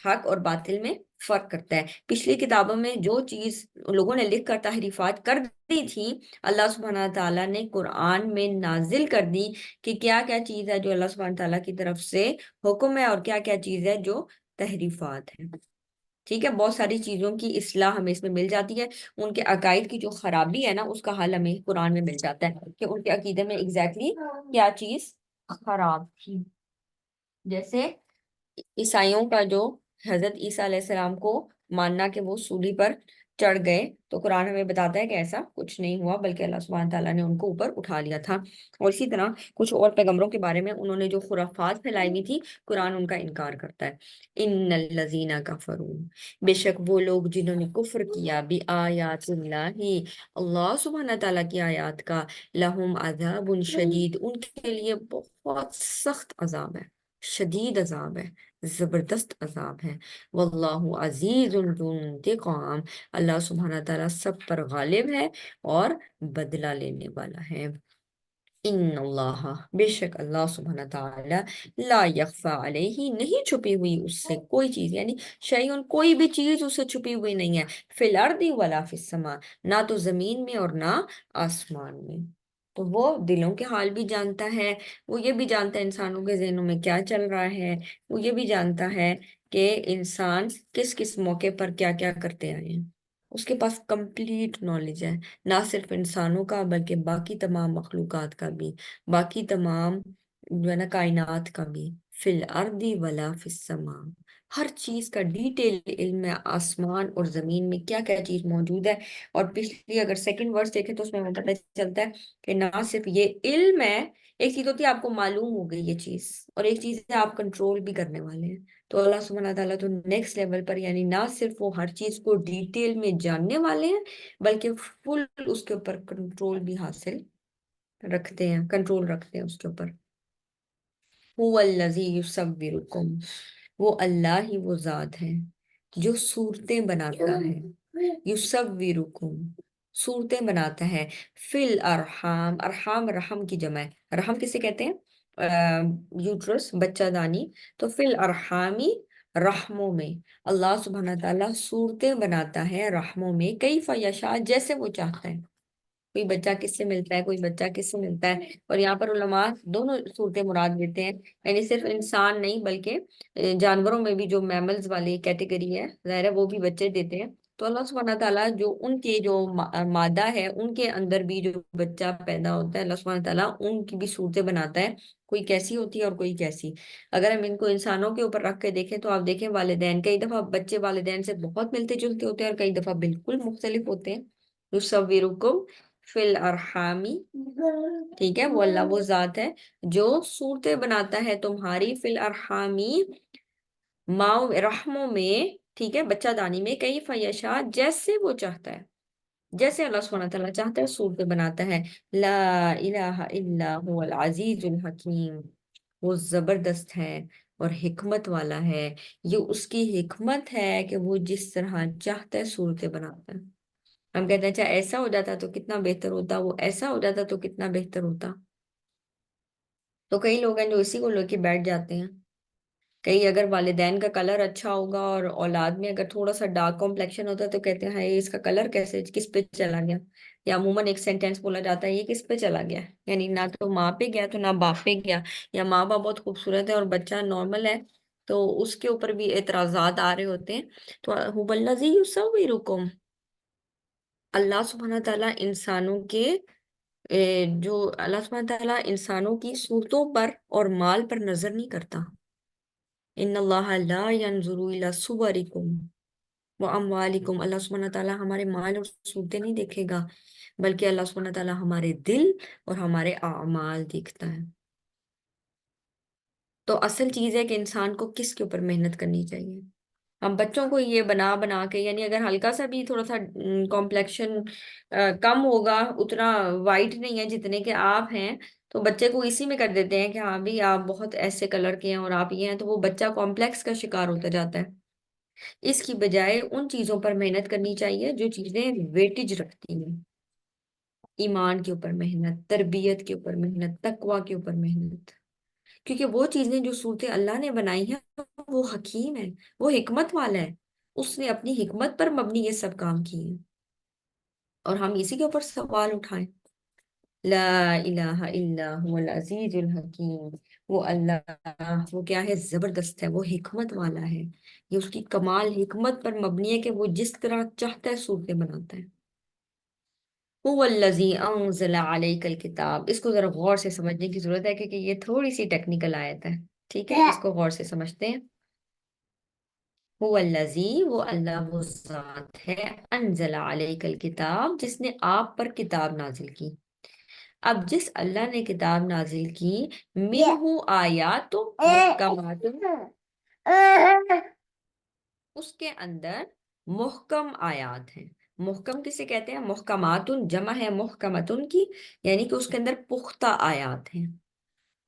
حق اور باطل میں فرق کرتا ہے. پچھلی کتابوں میں جو چیز لوگوں نے لکھ کر تحریفات کر دی تھی، اللہ سبحانہ تعالیٰ نے قرآن میں نازل کر دی کہ کیا کیا چیز ہے جو اللہ سبحانہ تعالیٰ کی طرف سے حکم ہے، اور کیا کیا چیز ہے جو تحریفات ہے. ٹھیک ہے، بہت ساری چیزوں کی اصلاح ہمیں اس میں مل جاتی ہے. ان کے عقائد کی جو خرابی ہے نا، اس کا حل ہمیں قرآن میں مل جاتا ہے کہ ان کے عقیدے میں ایگزیکٹلی کیا چیز خراب تھی. جیسے عیسائیوں کا جو حضرت عیسیٰ علیہ السلام کو ماننا کہ وہ سولی پر چڑھ گئے، تو قرآن ہمیں بتاتا ہے کہ ایسا کچھ نہیں ہوا، بلکہ اللہ سبحانہ تعالیٰ نے ان کو اوپر اٹھا لیا تھا. اور اسی طرح کچھ اور پیغمبروں کے بارے میں انہوں نے جو خرافات پھیلائی ہوئی تھی، قرآن ان کا انکار کرتا ہے. ان الذین کفروا، بے شک وہ لوگ جنہوں نے کفر کیا بآیات اللہ، اللہ سبحانہ تعالیٰ کی آیات کا، لہم عذاب شدید، ان کے لیے بہت سخت عذاب ہے، شدید عذاب ہے، زبردست عذاب ہے. واللہ عزیز ذو انتقام، اللہ سبحانہ تعالیٰ سب پر غالب ہے اور بدلہ لینے والا ہے. ان اللہ، بے شک اللہ سبحانہ تعالیٰ، لا یخفی علیہ، نہیں چھپی ہوئی اس سے کوئی چیز، یعنی شیئن، کوئی بھی چیز اس سے چھپی ہوئی نہیں ہے، فی الارض ولا فی السماء، نہ تو زمین میں اور نہ آسمان میں. تو وہ دلوں کے حال بھی جانتا ہے، وہ یہ بھی جانتا ہے انسانوں کے ذہنوں میں کیا چل رہا ہے، وہ یہ بھی جانتا ہے کہ انسان کس کس موقع پر کیا کیا کرتے آئے ہیں. اس کے پاس کمپلیٹ نالج ہے، نہ صرف انسانوں کا بلکہ باقی تمام مخلوقات کا بھی، باقی تمام جو ہے نا کائنات کا بھی. فی الارض ولا فی السماء، ہر چیز کا ڈیٹیل علم ہے، آسمان اور زمین میں کیا کیا چیز موجود ہے. اور پچھلی اگر سیکنڈ ورس دیکھیں تو اس میں ہمیں پتہ چلتا ہے کہ نہ صرف یہ علم ہے، ایک چیز ہوتی ہے آپ کو معلوم ہو گئی یہ چیز، اور ایک چیز ہے آپ کنٹرول بھی کرنے والے ہیں. تو اللہ سبحانہ تعالیٰ تو نیکسٹ لیول پر، یعنی نہ صرف وہ ہر چیز کو ڈیٹیل میں جاننے والے ہیں، بلکہ فل اس کے اوپر کنٹرول بھی حاصل رکھتے ہیں، کنٹرول رکھتے ہیں اس کے اوپر. هو الذی یصورکم، وہ اللہ ہی وہ ذات ہے جو صورتیں بناتا ہے. یصورکم، صورتیں بناتا ہے. فی الارحام، ارحام رحم کی جمع ہے. رحم کسے کہتے ہیں؟ یوٹرس، بچہ دانی. تو فی الارحامی، رحموں میں اللہ سبحانہ تعالیٰ صورتیں بناتا ہے، رحموں میں، کیف یشاء، جیسے وہ چاہتا ہے. کوئی بچہ کس سے ملتا ہے، کوئی بچہ کس سے ملتا ہے. اور یہاں پر علماء دونوں صورتیں مراد دیتے ہیں، یعنی صرف انسان نہیں بلکہ جانوروں میں بھی جو میملز والی کیٹیگری ہے، ظاہر ہے وہ بھی بچے دیتے ہیں. تو اللہ سبحانہ تعالیٰ جو ان کے جو مادہ ہے، ان کے اندر بھی جو بچہ پیدا ہوتا ہے، اللہ سبحانہ تعالیٰ ان کی بھی صورتیں بناتا ہے، کوئی کیسی ہوتی ہے اور کوئی کیسی. اگر ہم ان کو انسانوں کے اوپر رکھ کے دیکھیں تو آپ دیکھیں والدین، کئی دفعہ بچے والدین سے بہت ملتے جلتے ہوتے ہیں اور کئی دفعہ بالکل مختلف ہوتے ہیں. یصورکم فی الارحامی، ٹھیک ہے، وہ اللہ وہ ذات ہے جو صورتیں بناتا ہے تمہاری، فی الارحامی، ماں رحموں میں، ٹھیک ہے، بچہ دانی میں، کیف یشاء، جیسے وہ چاہتا ہے، جیسے اللہ سبحانہ تعالیٰ چاہتا ہے صورتیں بناتا ہے. لا الہ الا هو العزیز الحکیم، وہ زبردست ہے اور حکمت والا ہے. یہ اس کی حکمت ہے کہ وہ جس طرح چاہتا ہے صورتیں بناتا ہے. ہم کہتے ہیں اچھا ایسا ہو جاتا تو کتنا بہتر ہوتا، وہ ایسا ہو جاتا تو کتنا بہتر ہوتا. تو کئی لوگ ہیں جو اسی کو لے کے بیٹھ جاتے ہیں. کئی اگر والدین کا کلر اچھا ہوگا اور اولاد میں اگر تھوڑا سا ڈارک کمپلیکشن ہوتا ہے تو کہتے ہیں ہائی اس کا کلر کیسے کس پہ چلا گیا. یا عموماً ایک سینٹینس بولا جاتا ہے یہ کس پہ چلا گیا، یعنی نہ تو ماں پہ گیا تو نہ باپ پہ گیا. یا ماں باپ بہت خوبصورت ہے اور بچہ نارمل ہے، تو اس کے اوپر بھی اعتراضات آ رہے ہوتے ہیں. تو هو الذی یصورکم، اللہ سبحانہ تعالیٰ انسانوں کے جو اللہ سبحانہ تعالیٰ انسانوں کی صورتوں پر اور مال پر نظر نہیں کرتا. ان اللہ لا ينظر الى صورکم واموالکم، اللہ سبحانہ تعالیٰ ہمارے مال اور صورتیں نہیں دیکھے گا، بلکہ اللہ سبحانہ تعالیٰ ہمارے دل اور ہمارے اعمال دیکھتا ہے. تو اصل چیز ہے کہ انسان کو کس کے اوپر محنت کرنی چاہیے. ہم بچوں کو یہ بنا بنا کے، یعنی اگر ہلکا سا بھی تھوڑا سا کمپلیکشن کم ہوگا، اتنا وائٹ نہیں ہے جتنے کہ آپ ہیں، تو بچے کو اسی میں کر دیتے ہیں کہ ہاں بھی آپ بہت ایسے کلر کے ہیں اور آپ یہ ہیں، تو وہ بچہ کمپلیکس کا شکار ہوتا جاتا ہے. اس کی بجائے ان چیزوں پر محنت کرنی چاہیے جو چیزیں ویٹیج رکھتی ہیں. ایمان کے اوپر محنت، تربیت کے اوپر محنت، تقوی کے اوپر محنت. کیونکہ وہ چیزیں جو صورتیں اللہ نے بنائی ہیں وہ حکیم ہے، وہ حکمت والا ہے. اس نے اپنی حکمت پر مبنی یہ سب کام کیے ہیں، اور ہم اسی کے اوپر سوال اٹھائیں. لا الہ الا هو العزیز الحکیم. وہ اللہ، وہ کیا ہے؟ زبردست ہے، وہ حکمت والا ہے. یہ اس کی کمال حکمت پر مبنی ہے کہ وہ جس طرح چاہتا ہے صورتیں بناتا ہے. هو الذی انزل علیک الکتاب. اس کو ذرا غور سے سمجھنے کی ضرورت ہے کیونکہ یہ تھوڑی سی ٹیکنیکل آیت ہے. ٹھیک ہے، اس کو غور سے سمجھتے ہیں. هو الذی، وہ اللہ، وہ ذات ہے، انزل علیک الکتاب، جس نے آپ پر کتاب نازل کی. اب جس اللہ نے کتاب نازل کی، منہ آیات محکمات، اس کے اندر محکم آیات ہیں. محکم کسے کہتے ہیں؟ محکمات جمع ہے محکمتن کی، یعنی کہ اس کے اندر پختہ آیات ہیں،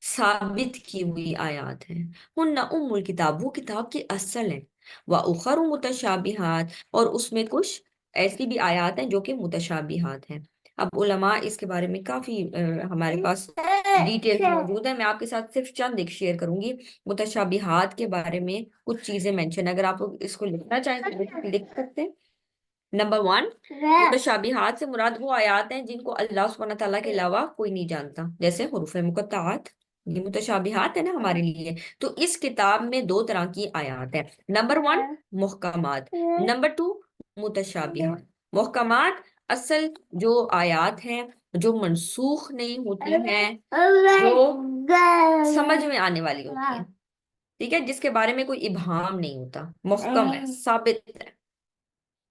ثابت کی ہوئی آیات ہیں. ہن ام الکتاب، وہ کتاب کی اصل ہے. وَأُخَرُ مُتَشَابِہَاتٌ، اور اس میں کچھ ایسی بھی آیات ہیں جو کہ متشابہات ہیں. اب علماء اس کے بارے میں کافی ہمارے پاس ڈیٹیل موجود ہے. میں آپ کے ساتھ صرف چند ایک شیئر کروں گی. متشابہات کے بارے میں کچھ چیزیں مینشن، اگر آپ اس کو لکھنا چاہیں تو لکھ سکتے ہیں. نمبر 1، متشابہات سے مراد وہ آیات ہیں جن کو اللہ سبحانہ تعالیٰ کے علاوہ کوئی نہیں جانتا، جیسے حروف مقطعات. یہ متشابہات ہے نا ہمارے لیے. تو اس کتاب میں دو طرح کی آیات ہیں. Number 1 محکمات، number 2 متشابہات. محکمات اصل جو آیات ہیں جو منسوخ نہیں ہوتی ہیں، جو سمجھ میں آنے والی ہوتی ہیں. ٹھیک ہے، جس کے بارے میں کوئی ابہام نہیں ہوتا، محکم ہے، ثابت ہے،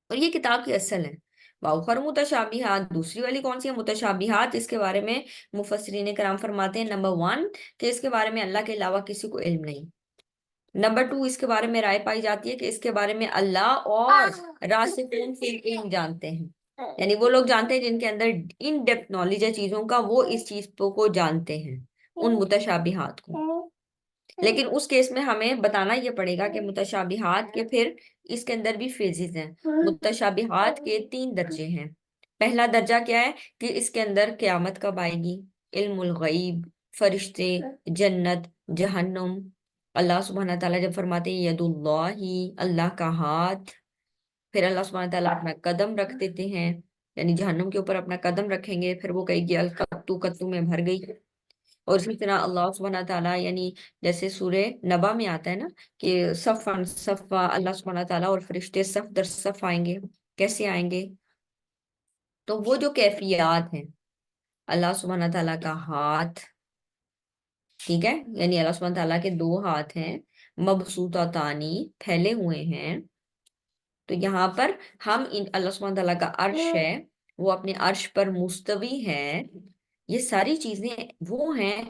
اور یہ کتاب کی اصل ہے. وَأُخَرُ متشابہات، دوسری والی کون سی ہے؟ متشابہات. اس کے بارے میں مفسرین کرام فرماتے ہیں نمبر 1 کہ اس کے بارے میں اللہ کے علاوہ کسی کو علم نہیں. نمبر 2، اس کے بارے میں رائے پائی جاتی ہے کہ اس کے بارے میں اللہ اور راسخین فی العلم جانتے ہیں، یعنی وہ لوگ جانتے ہیں جن کے اندر ان ڈیپتھ نالج ہے چیزوں کا، وہ اس چیز کو جانتے ہیں، ان متشابہات کو. لیکن اس کیس میں ہمیں بتانا یہ پڑے گا کہ متشابہات کے پھر اس کے اندر بھی فیزز ہیں. متشابہات کے 3 درجے ہیں. پہلا درجہ کیا ہے کہ اس کے اندر قیامت کب آئے گی، علم الغیب، فرشتے، جنت، جہنم. اللہ سبحانہ تعالیٰ جب فرماتے ہیں ید اللہ، اللہ کا ہاتھ، پھر اللہ سبحانہ تعالیٰ اپنا قدم رکھ دیتے ہیں، یعنی جہنم کے اوپر اپنا قدم رکھیں گے، پھر وہ کہے گی القتو قتو میں بھر گئی. اور اسی طرح اللہ سبحانہ تعالیٰ، یعنی جیسے سورہ نبا میں آتا ہے نا کہ صفا صفا، اللہ سبحانہ تعالیٰ اور فرشتے صف در صف آئیں گے. کیسے آئیں گے؟ تو وہ جو کیفیات ہیں، اللہ سبحانہ تعالیٰ کا ہاتھ، ٹھیک ہے، یعنی اللہ سبحانہ تعالیٰ کے 2 ہاتھ ہیں، مبسوطتانی، پھیلے ہوئے ہیں. تو یہاں پر ہم اللہ سبحانہ تعالیٰ کا عرش ہے، وہ اپنے عرش پر مستوی ہے. یہ ساری چیزیں وہ ہیں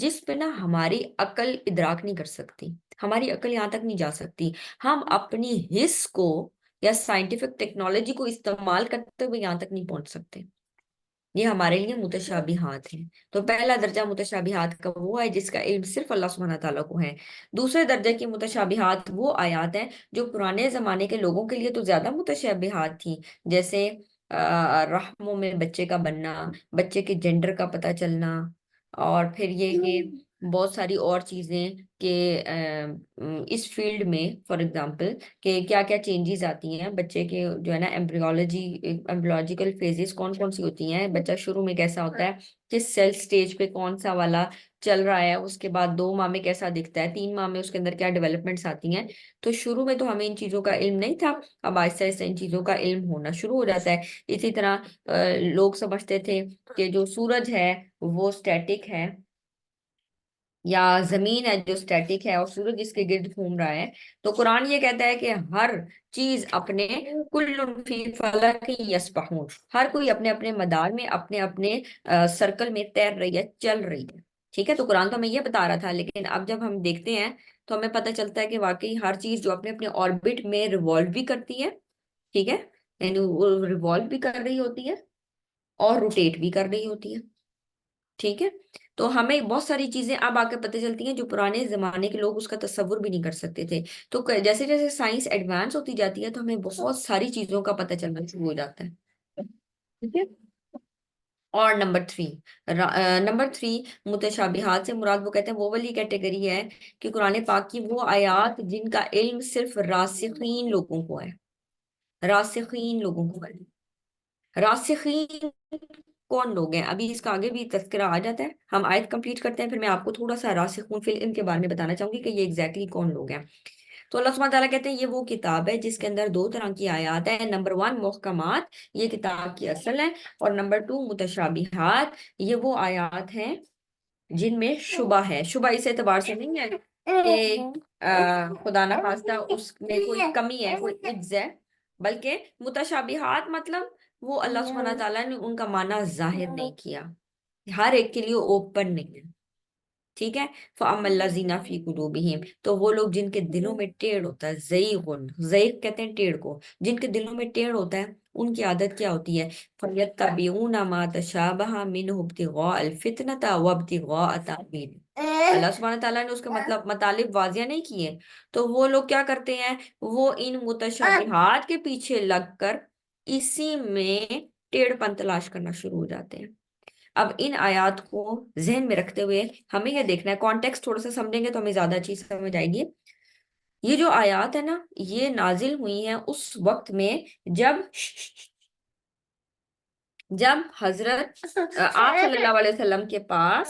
جس پہ نا ہماری عقل ادراک نہیں کر سکتی، ہماری عقل یہاں تک نہیں جا سکتی. ہم اپنی حس کو یا سائنٹیفک ٹیکنالوجی کو استعمال کرتے ہوئے یہاں تک نہیں پہنچ سکتے. یہ ہمارے لیے متشابہات ہیں. تو پہلا درجہ متشابہات کا وہ ہے جس کا علم صرف اللہ سبحانہ تعالیٰ کو ہے. دوسرے درجے کی متشابہات وہ آیات ہیں جو پرانے زمانے کے لوگوں کے لیے تو زیادہ متشابہات تھیں، جیسے رحموں میں بچے کا بننا، بچے کے جینڈر کا پتہ چلنا، اور پھر یہ کہ بہت ساری اور چیزیں کہ اس فیلڈ میں فار ایگزامپل کہ کیا کیا چینجز آتی ہیں بچے کے جو ہے نا ایمبریولوجیکل فیزز کون کون سی ہوتی ہیں. بچہ شروع میں کیسا ہوتا ہے، کس سیل سٹیج پہ کون سا والا چل رہا ہے، اس کے بعد 2 ماہ میں کیسا دکھتا ہے، 3 ماہ میں اس کے اندر کیا ڈیولپمنٹس آتی ہیں. تو شروع میں تو ہمیں ان چیزوں کا علم نہیں تھا، اب آہستہ آہستہ ان چیزوں کا علم ہونا شروع ہو جاتا ہے. اسی طرح لوگ سمجھتے تھے کہ جو سورج ہے وہ اسٹیٹک ہے، یا زمین ہے جو اسٹیٹک ہے اور سورج اس کے گرد گھوم رہا ہے. تو قرآن یہ کہتا ہے کہ ہر چیز اپنے کل فی فلک یسبحون، ہر کوئی اپنے اپنے مدار میں اپنے اپنے سرکل میں تیر رہی ہے، چل رہی ہے. ٹھیک ہے، تو قرآن تو ہمیں یہ بتا رہا تھا، لیکن اب جب ہم دیکھتے ہیں تو ہمیں پتہ چلتا ہے کہ واقعی ہر چیز جو اپنے اپنے آربٹ میں ریوالو بھی کرتی ہے، ٹھیک ہے، یعنی وہ ریوالو بھی کر رہی ہوتی ہے اور روٹیٹ بھی کر رہی ہوتی ہے، ٹھیک ہے۔ تو ہمیں بہت ساری چیزیں اب آ کے پتہ چلتی ہیں جو پرانے زمانے کے لوگ اس کا تصور بھی نہیں کر سکتے تھے۔ تو جیسے جیسے سائنس ایڈوانس ہوتی جاتی ہے تو ہمیں بہت ساری چیزوں کا پتہ چلنا شروع ہو جاتا ہے، ٹھیک ہے۔ اور نمبر 3 متشابہات سے مراد وہ کہتے ہیں وہ والی کیٹیگری ہے کہ قرآن پاک کی وہ آیات جن کا علم صرف راسخین لوگوں کو ہے، راسخین لوگوں کو ہے۔ راسخین کون لوگ ہیں؟ ابھی اس کا آگے بھی تذکرہ آ جاتا ہے، ہم آیت کمپلیٹ کرتے ہیں پھر میں آپ کو تھوڑا سا راسخون فی العلم کے بارے میں بتانا چاہوں گی کہ یہ ایگزیکٹلی کون لوگ ہیں۔ تو اللہ سبحانہ تعالیٰ کہتے ہیں یہ وہ کتاب ہے جس کے اندر 2 طرح کی آیات ہیں۔ نمبر 1 محکمات، یہ کتاب کی اصل ہے، اور نمبر 2 متشابہات، یہ وہ آیات ہیں جن میں شبہ ہے۔ شبہ اس اعتبار سے نہیں ہے کہ خدا نخواستہ اس میں کوئی کمی ہے، کوئی عجز ہے، بلکہ متشابہات مطلب وہ اللہ سبحانہ تعالیٰ نے ان کا معنی ظاہر نہیں کیا، ہر ایک کے لیے اوپن نہیں ہے، ٹھیک ہے۔ فَأَمَّا الَّذِينَ فِي قُلُوبِهِمْ، تو وہ لوگ جن کے دلوں میں ٹیڑھ ہوتا ہے، زیغن، زیغ کہتے ہیں ٹیڑھ کو، جن کے دلوں میں ٹیڑھ ہوتا ہے ان کی عادت کیا ہوتی ہے؟ فَيَتَّبِعُونَ مَا تَشَابَهَ مِنْهُ ابْتِغَاءَ الْفِتْنَةِ وَابْتِغَاءَ تَأْوِيلِهِ۔ اللہ سبحانہ تعالیٰ نے اس کا مطالب واضح نہیں کیے، تو وہ لوگ کیا کرتے ہیں؟ وہ ان متشابہات کے پیچھے لگ کر اسی میں ٹیڑھ پن تلاش کرنا شروع ہو جاتے ہیں۔ اب ان آیات کو ذہن میں رکھتے ہوئے ہمیں یہ دیکھنا ہے، کانٹیکسٹ تھوڑا سا سمجھیں گے تو ہمیں زیادہ چیز سمجھ آئے گی۔ یہ جو آیات ہے نا، یہ نازل ہوئی ہیں اس وقت میں جب حضرت آپ صلی اللہ علیہ وسلم کے پاس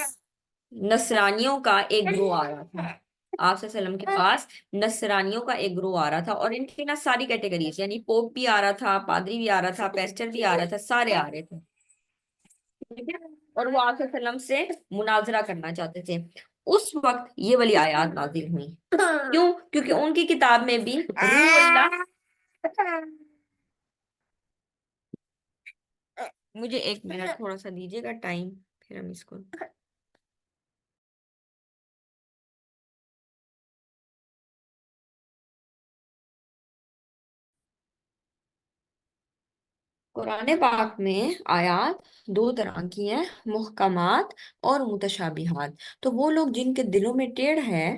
نصرانیوں کا ایک گروہ آ رہا تھا، آپ صلی اللہ علیہ وسلم کے پاس نصرانیوں کا ایک گروہ آ رہا تھا، اور ان کی نا ساری کیٹیگریز، یعنی پوپ بھی آ رہا تھا، پادری بھی آ رہا تھا، پیسٹر بھی آ رہا تھا، سارے آ رہے تھے، ٹھیک ہے؟ اور وہ آپ صلی اللہ علیہ وسلم سے مناظرہ کرنا چاہتے تھے۔ اس وقت یہ والی آیات نازل ہوئی، کیوں؟ کیونکہ ان کی کتاب میں بھی روح اللہ، مجھے 1 منٹ تھوڑا سا دیجیے گا ٹائم، پھر ہم اس کو قرآن پاک میں آیات 2 طرح کی ہیں، محکمات اور متشابہات۔ تو وہ لوگ جن کے دلوں میں ٹیڑھ ہے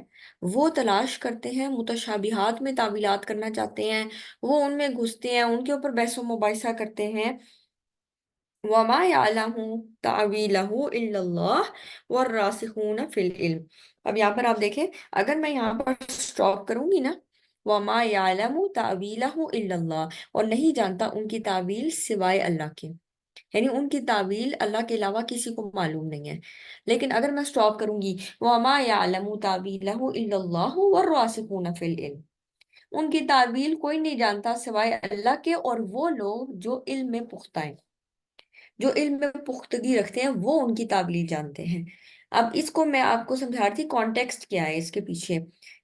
وہ تلاش کرتے ہیں، متشابہات میں تعویلات کرنا چاہتے ہیں، وہ ان میں گھستے ہیں، ان کے اوپر بحث و مباحثہ کرتے ہیں۔ وَمَا يَعْلَمُ تَعْوِيلَهُ إِلَّا اللَّهُ وَالرَّاسِخُونَ فِي الْعِلْمِ۔ اب یہاں پر آپ دیکھیں، اگر میں یہاں پر سٹاپ کروں گی نا، وَمَا يَعْلَمُ تَعْوِيلَهُ إِلَّا اللَّهُ، اور نہیں جانتا ان کی تعویل سوائے اللہ کے، یعنی ان کی تعویل اللہ کے علاوہ کسی کو معلوم نہیں ہے۔ لیکن اگر میں سٹاپ کروں گی، وَمَا يَعْلَمُ تَعْوِيلَهُ إِلَّا اللَّهُ وَالرَّاسِخُونَ فِي الْعِلْمِ، ان کی تعویل کوئی نہیں جانتا سوائے اللہ کے، اور وہ لوگ جو علم میں پختہ ہیں، جو علم میں پختگی رکھتے ہیں، وہ ان کی تعبیر جانتے ہیں۔ اب اس کو میں آپ کو سمجھا رہی تھی، کانٹیکسٹ کیا ہے اس کے پیچھے،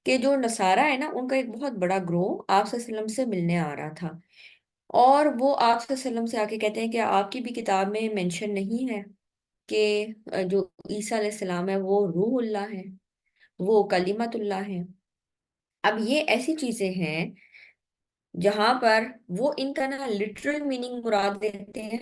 کہ جو نصارہ ہے نا، ان کا ایک بہت بڑا گروہ آپ صلی اللہ علیہ وسلم سے ملنے آ رہا تھا، اور وہ آپ صلی اللہ علیہ وسلم سے آ کے کہتے ہیں کہ آپ کی بھی کتاب میں مینشن نہیں ہے کہ جو عیسیٰ علیہ السلام ہے وہ روح اللہ ہے، وہ کلمت اللہ ہے۔ اب یہ ایسی چیزیں ہیں جہاں پر وہ ان کا نا لٹرل میننگ مراد دیتے ہیں،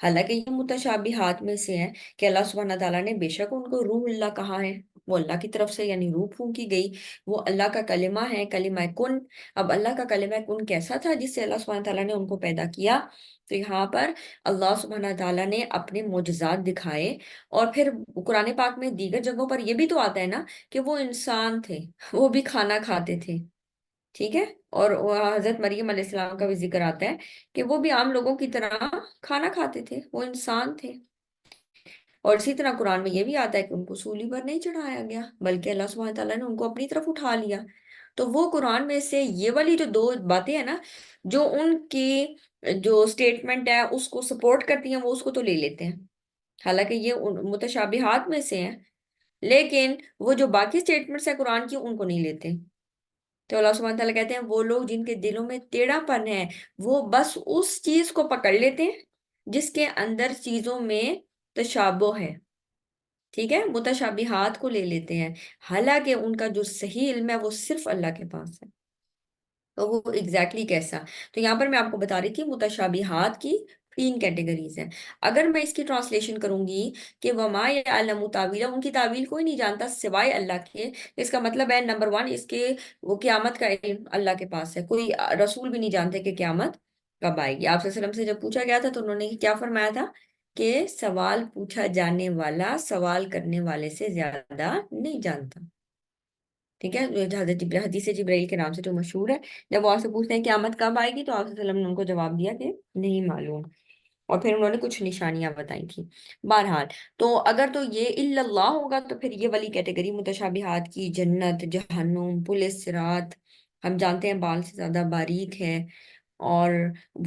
حالانکہ یہ متشابہات میں سے ہے کہ اللہ سبحانہ تعالیٰ نے بے شک ان کو روح اللہ کہا ہے، وہ اللہ کی طرف سے یعنی روح پھونکی گئی، وہ اللہ کا کلمہ ہے، کلمہ کن۔ اب اللہ کا کلمہ کن کیسا تھا جس سے اللہ سبحانہ تعالیٰ نے ان کو پیدا کیا؟ تو یہاں پر اللہ سبحانہ تعالیٰ نے اپنے معجزات دکھائے، اور پھر قرآن پاک میں دیگر جگہوں پر یہ بھی تو آتا ہے نا کہ وہ انسان تھے، وہ بھی کھانا کھاتے تھے، ٹھیک ہے، اور حضرت مریم علیہ السلام کا بھی ذکر آتا ہے کہ وہ بھی عام لوگوں کی طرح کھانا کھاتے تھے، وہ انسان تھے۔ اور اسی طرح قرآن میں یہ بھی آتا ہے کہ ان کو سولی پر نہیں چڑھایا گیا، بلکہ اللہ سبحانہ تعالیٰ نے ان کو اپنی طرف اٹھا لیا۔ تو وہ قرآن میں سے یہ والی جو 2 باتیں ہیں نا، جو ان کی جو سٹیٹمنٹ ہے اس کو سپورٹ کرتی ہیں، وہ اس کو تو لے لیتے ہیں، حالانکہ یہ متشابہات میں سے ہیں، لیکن وہ جو باقی سٹیٹمنٹس ہیں قرآن کی ان کو نہیں لیتے۔ تو اللہ سبحانہ تعالیٰ کہتے ہیں وہ لوگ جن کے دلوں میں ٹیڑھا پن ہے، وہ بس اس چیز کو پکڑ لیتے ہیں جس کے اندر چیزوں میں تشابہ ہے، ٹھیک ہے، متشابہات کو لے لیتے ہیں، حالانکہ ان کا جو صحیح علم ہے وہ صرف اللہ کے پاس ہے۔ تو وہ ایگزیکٹلی کیسا؟ تو یہاں پر میں آپ کو بتا رہی تھی متشابہات کی 3 کیٹیگریز ہیں۔ اگر میں اس کی ٹرانسلیشن کروں گی کہ وما یعلم تعویلہ، ان کی تعویل کوئی نہیں جانتا سوائے اللہ کے، اس کا مطلب ہے نمبر 1 اس کے وہ قیامت کا علم اللہ کے پاس ہے، کوئی رسول بھی نہیں جانتے کہ قیامت کب آئے گی۔ آپ صلی اللہ علیہ وسلم سے جب پوچھا گیا تھا تو انہوں نے کیا فرمایا تھا کہ سوال پوچھا جانے والا سوال کرنے والے سے زیادہ نہیں جانتا۔ ٹھیک ہے، جو حضرت حدیث جبرائیل کے نام سے جو مشہور ہے، جب وہ آپ سے پوچھتے ہیں قیامت کب آئے گی تو آپ صلی اللہ علیہ وسلم نے ان کو جواب دیا کہ نہیں معلوم، اور پھر انہوں نے کچھ نشانیاں بتائی تھیں۔ بہرحال تو اگر تو یہ الا اللہ ہوگا تو پھر یہ والی کیٹیگری متشابہات کی، جنت، جہنم، پل صراط، ہم جانتے ہیں بال سے زیادہ باریک ہے اور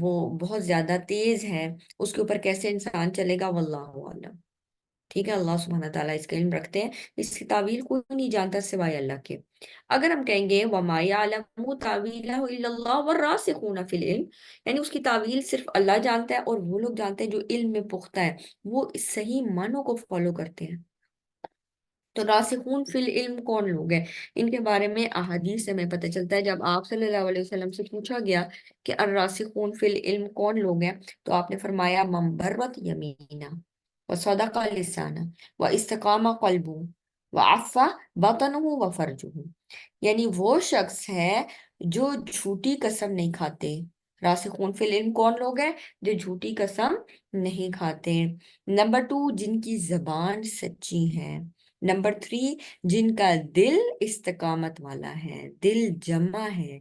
وہ بہت زیادہ تیز ہے، اس کے اوپر کیسے انسان چلے گا، واللہ اعلم۔ ٹھیک ہے، اللہ سبحانہ تعالیٰ اس کا علم رکھتے ہیں، اس کی تعویل کوئی نہیں جانتا سوائے اللہ کے۔ اگر ہم کہیں گے وَمَا يَعْلَمُ تَأْوِيلَهُ إِلَّا اللَّهُ وَالرَّاسِخُونَ فِي الْعِلْمِ، یعنی اس کی تعویل صرف اللہ جانتا ہے اور وہ لوگ جانتے ہیں جو علم میں پختہ ہے، وہ اس صحیح معنوں کو فالو کرتے ہیں۔ تو راسخون فی العلم کون لوگ ہیں؟ ان کے بارے میں احادیث سے ہمیں پتہ چلتا ہے۔ جب آپ صلی اللہ علیہ وسلم سے پوچھا گیا کہ الراسخون فی العلم کون لوگ ہیں تو آپ نے فرمایا من برت یمینا وصدق لسانا واستقام قلبہ وعف بطنہ وفرجہ، یعنی وہ شخص ہے جو جھوٹی قسم نہیں کھاتے۔ راسخون فی العلم کون لوگ ہیں؟ جو جھوٹی قسم نہیں کھاتے۔ نمبر 2، جن کی زبان سچی ہے۔ نمبر 3، جن کا دل استقامت والا ہے، دل جمع ہے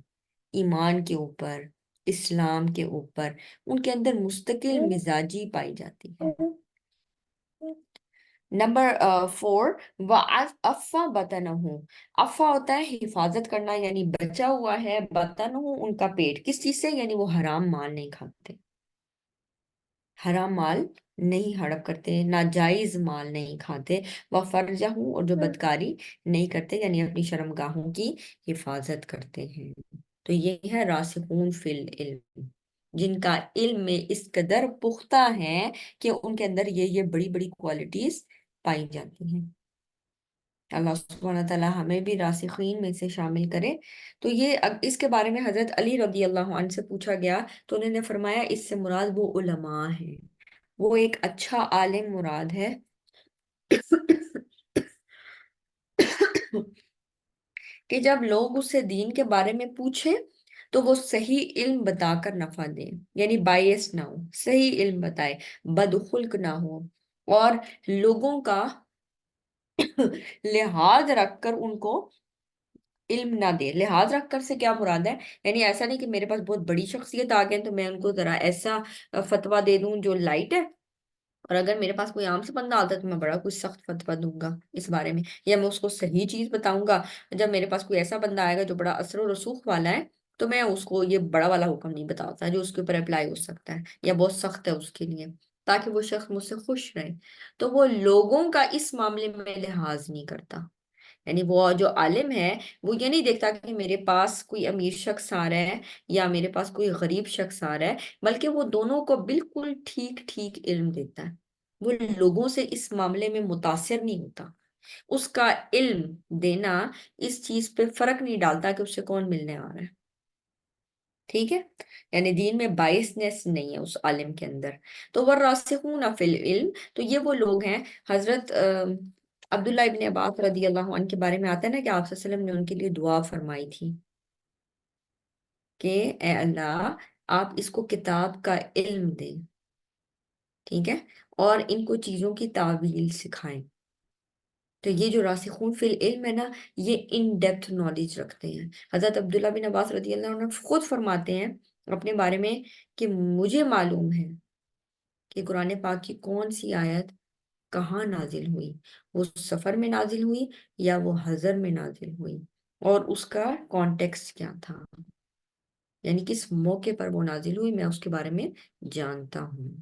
ایمان کے اوپر، اسلام کے اوپر، ان کے اندر مستقل مزاجی پائی جاتی ہے۔ نمبر 4، وَعَفَّ بَطَنَهُ، عفا ہوتا ہے حفاظت کرنا، یعنی بچا ہوا ہے بطنہ ان کا پیٹ، کس چیز سے؟ یعنی وہ حرام مال نہیں کھاتے، حرام مال نہیں ہڑپ کرتے، ناجائز مال نہیں کھاتے، وہ فرجہ اور جو بدکاری نہیں کرتے، یعنی اپنی شرمگاہوں کی حفاظت کرتے ہیں۔ تو یہ ہے راسخون فی العلم، جن کا علم میں اس قدر پختہ ہے کہ ان کے اندر یہ بڑی بڑی کوالٹیز پائی جاتی ہیں۔ اللہ سبحانہ تعالیٰ ہمیں بھی راسخین میں سے شامل کرے۔ تو یہ اس کے بارے میں حضرت علی رضی اللہ عنہ سے پوچھا گیا تو انہوں نے فرمایا اس سے مراد وہ علماء ہیں، وہ ایک اچھا عالم مراد ہے کہ جب لوگ اس سے دین کے بارے میں پوچھیں تو وہ صحیح علم بتا کر نفع دیں، یعنی بائیس نہ ہو، صحیح علم بتائے، بدخلق نہ ہو، اور لوگوں کا لحاظ رکھ کر ان کو علم نہ دے۔ لحاظ رکھ کر سے کیا مراد ہے؟ یعنی ایسا نہیں کہ میرے پاس بہت بڑی شخصیت آ گئے تو میں ان کو ذرا ایسا فتویٰ دے دوں جو لائٹ ہے، اور اگر میرے پاس کوئی عام سے بندہ آتا ہے تو میں بڑا کچھ سخت فتویٰ دوں گا اس بارے میں، یا میں اس کو صحیح چیز بتاؤں گا۔ جب میرے پاس کوئی ایسا بندہ آئے گا جو بڑا اثر و رسوخ والا ہے تو میں اس کو یہ بڑا والا حکم نہیں بتاتا جو اس کے اوپر اپلائی ہو سکتا ہے یا بہت سخت ہے اس کے لیے، تاکہ وہ شخص مجھ سے خوش رہے۔ تو وہ لوگوں کا اس معاملے میں لحاظ نہیں کرتا، یعنی وہ جو عالم ہے وہ یہ نہیں دیکھتا کہ میرے پاس کوئی امیر شخص آ رہا ہے یا میرے پاس کوئی غریب شخص آ رہا ہے، بلکہ وہ دونوں کو بالکل ٹھیک ٹھیک علم دیتا ہے۔ وہ لوگوں سے اس معاملے میں متاثر نہیں ہوتا، اس کا علم دینا اس چیز پہ فرق نہیں ڈالتا کہ اس سے کون ملنے آ رہا ہے۔ ٹھیک ہے، یعنی دین میں بائسنس نہیں ہے اس عالم کے اندر۔ تو والراسخون فی العلم، تو یہ وہ لوگ ہیں۔ حضرت عبداللہ ابن عباس رضی اللہ عنہ کے بارے میں آتا ہے نا کہ آپ صلی اللہ علیہ وسلم نے ان کے لیے دعا فرمائی تھی کہ اے اللہ آپ اس کو کتاب کا علم دیں، ٹھیک ہے، اور ان کو چیزوں کی تعویل سکھائیں۔ تو یہ جو راسخون فی العلم ہے نا، یہ ان ڈیپتھ نالج رکھتے ہیں۔ حضرت عبداللہ بن عباس رضی اللہ عنہ خود فرماتے ہیں اپنے بارے میں کہ مجھے معلوم ہے کہ قرآن پاک کی کون سی آیت کہاں نازل ہوئی، وہ سفر میں نازل ہوئی یا وہ حضر میں نازل ہوئی، اور اس کا کانٹیکسٹ کیا تھا، یعنی کس موقع پر وہ نازل ہوئی، میں اس کے بارے میں جانتا ہوں۔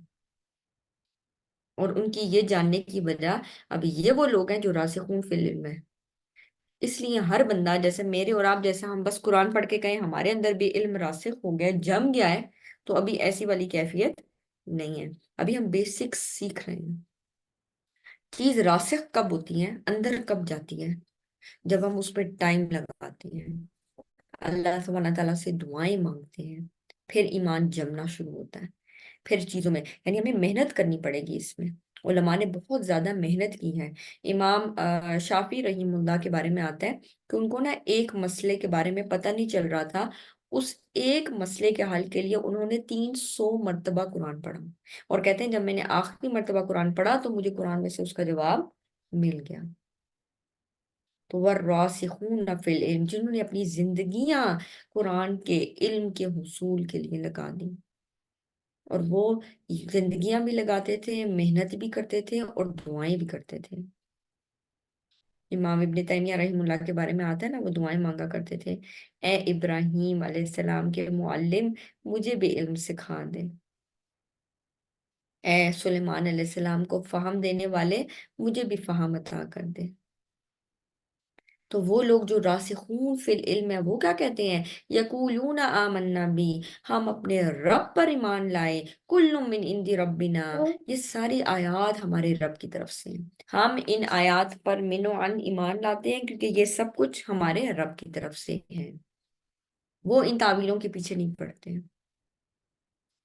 اور ان کی یہ جاننے کی وجہ، اب یہ وہ لوگ ہیں جو راسخون فی العلم ہے۔ اس لیے ہر بندہ جیسے میرے اور آپ جیسا، ہم بس قرآن پڑھ کے کہیں ہمارے اندر بھی علم راسخ ہو گیا، جم گیا ہے، تو ابھی ایسی والی کیفیت نہیں ہے، ابھی ہم بیسکس سیکھ رہے ہیں۔ چیز راسخ کب ہوتی ہے، اندر کب جاتی ہے؟ جب ہم اس پہ ٹائم لگاتے ہیں، اللہ سبحانہ تعالیٰ سے دعائیں مانگتے ہیں، پھر ایمان جمنا شروع ہوتا ہے، پھر چیزوں میں یعنی ہمیں محنت کرنی پڑے گی اس میں۔ علماء نے بہت زیادہ محنت کی ہے۔ امام شافی رحیم اللہ کے بارے میں آتا ہے کہ ان کو نا ایک مسئلے کے بارے میں پتہ نہیں چل رہا تھا، اس ایک مسئلے کے حل کے لیے انہوں نے 300 مرتبہ قرآن پڑھا، اور کہتے ہیں جب میں نے آخری مرتبہ قرآن پڑھا تو مجھے قرآن میں سے اس کا جواب مل گیا۔ تو والراسخون فی العلم، جنہوں نے اپنی زندگیاں قرآن کے علم کے حصول کے لیے لگا دی، اور وہ زندگیاں بھی لگاتے تھے، محنت بھی کرتے تھے اور دعائیں بھی کرتے تھے۔ امام ابن تیمیہ رحم اللہ کے بارے میں آتا ہے نا، وہ دعائیں مانگا کرتے تھے، اے ابراہیم علیہ السلام کے معلم، مجھے بھی علم سکھا دے، اے سلیمان علیہ السلام کو فہم دینے والے، مجھے بھی فہم عطا کر دے۔ تو وہ لوگ جو راسخون فی العلم ہے وہ کیا کہتے ہیں؟ یقولون آمنا بی، ہم اپنے رب پر ایمان لائے، کل من عند ربنا، یہ ساری آیات ہمارے رب کی طرف سے ہیں۔ ہم ان آیات پر من و عن ایمان لاتے ہیں کیونکہ یہ سب کچھ ہمارے رب کی طرف سے ہے، وہ ان تعویلوں کے پیچھے نہیں پڑتے ہیں۔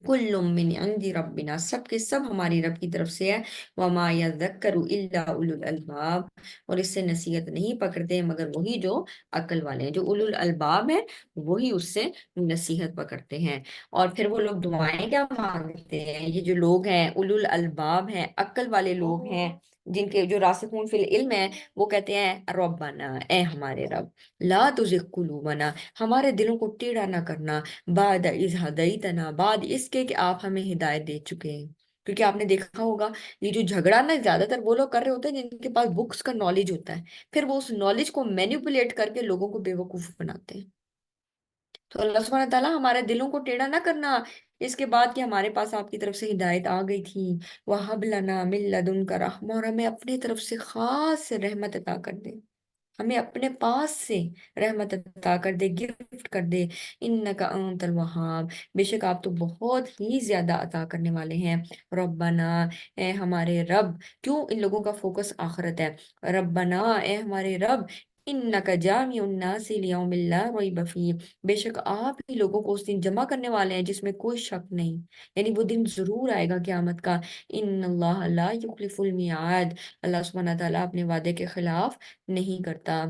کل من عند ربنا، سب کے سب ہماری رب کی طرف سے ہے۔ وما یذکر الا اولو الالباب، اور اس سے نصیحت نہیں پکڑتے مگر وہی جو عقل والے ہیں، جو اولو الالباب ہیں وہی اس سے نصیحت پکڑتے ہیں۔ اور پھر وہ لوگ دعائیں کیا مانگتے ہیں؟ یہ جو لوگ ہیں اولو الالباب ہیں، عقل والے لوگ ہیں، جن کے جو راسخون فی العلم ہیں، وہ کہتے ہیں ربنا، اے ہمارے رب، لا تزغ قلوبنا، ہمارے دلوں کو ٹیڑھا نہ کرنا، بعد اذ ہدیتنا، بعد اس کے کہ آپ ہمیں ہدایت دے چکے ہیں۔ کیونکہ آپ نے دیکھا ہوگا یہ جو جھگڑا نا زیادہ تر وہ لوگ کر رہے ہوتے ہیں جن کے پاس بکس کا نالج ہوتا ہے، پھر وہ اس نالج کو مینیپولیٹ کر کے لوگوں کو بیوقوف بناتے ہیں۔ تو اللہ سبحانہ تعالیٰ ہمارے دلوں کو ٹیڑھا نہ کرنا، اس کے بعد کہ ہمارے پاس آپ کی طرف سے ہدایت آ گئی تھی، وَهَبْ لَنَا مِن لَدُنْكَ رَحْمَةً، اور ہمیں اپنے طرف سے خاص رحمت عطا کر دے، ہمیں اپنے پاس سے رحمت عطا کر دے، گفٹ کر دے، انک انت الوہاب، بے شک آپ تو بہت ہی زیادہ عطا کرنے والے ہیں۔ ربنا، اے ہمارے رب، کیوں ان لوگوں کا فوکس آخرت ہے؟ ربنا، اے ہمارے رب، انک جامع الناس لیوم لا ریب فیہ، بے شک آپ ہی لوگوں کو اس دن جمع کرنے والے ہیں جس میں کوئی شک نہیں، یعنی وہ دن ضرور آئے گا قیامت کا۔ ان اللہ لا یخلف المیعاد، اللہ سبحانہ تعالیٰ اپنے وعدے کے خلاف نہیں کرتا۔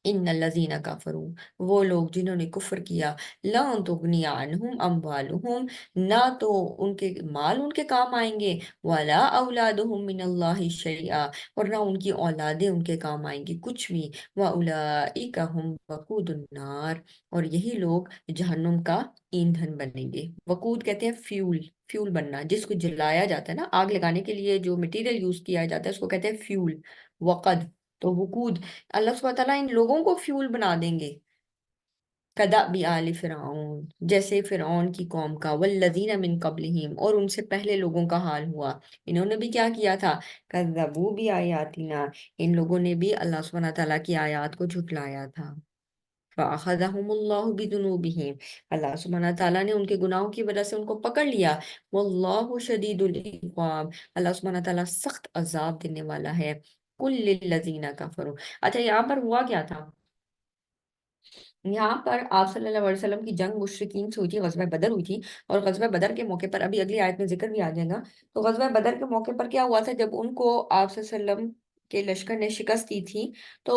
ان الذین کفروا، وہ لوگ جنہوں نے کفر کیا، لن تغنی عنہم اموالہم، نہ تو ان کے مال ان کے کام آئیں گے، ولا اولادہم من اللہ شیئا، اور نہ ان کی اولادیں ان کے کام آئیں گی کچھ بھی، واولئک ہم وقود النار، اور یہی لوگ جہنم کا ایندھن بنیں گے۔ وقود کہتے ہیں فیول، فیول بننا، جس کو جلایا جاتا ہے نا، آگ لگانے کے لیے جو مٹیریل یوز کیا جاتا ہے اس کو کہتے ہیں فیول، وقد، تو وقود، اللہ سبحانہ تعالیٰ ان لوگوں کو فیول بنا دیں گے، کدأب آل فرعون، جیسے فرعون کی قوم کا، والذین من قبلہم، اور ان سے پہلے لوگوں کا حال ہوا، انہوں نے بھی کیا کیا تھا؟ کذبوا بآیاتنا، ان لوگوں نے بھی اللہ سبحانہ تعالیٰ کی آیات کو جھٹلایا تھا۔ فأخذهم اللہ بذنوبہم، اللہ سبحانہ تعالیٰ نے ان کے گناہوں کی وجہ سے ان کو پکڑ لیا۔ واللہ شدید العقاب، اللہ سبحانہ تعالیٰ سخت عذاب دینے والا ہے۔ کل للذین کفروا، اچھا یہاں پر ہوا کیا تھا؟ یہاں پر آپ صلی اللہ علیہ وسلم کی جنگ مشرکین سے ہوئی تھی، غزوہ بدر ہوئی تھی، اور غزوہ بدر کے موقع پر ابھی اگلی آیت میں ذکر بھی آ جائے گا۔ تو غزوہ بدر کے موقع پر کیا ہوا تھا؟ جب ان کو آپ صلی اللہ علیہ وسلم کے لشکر نے شکست دی تھی تو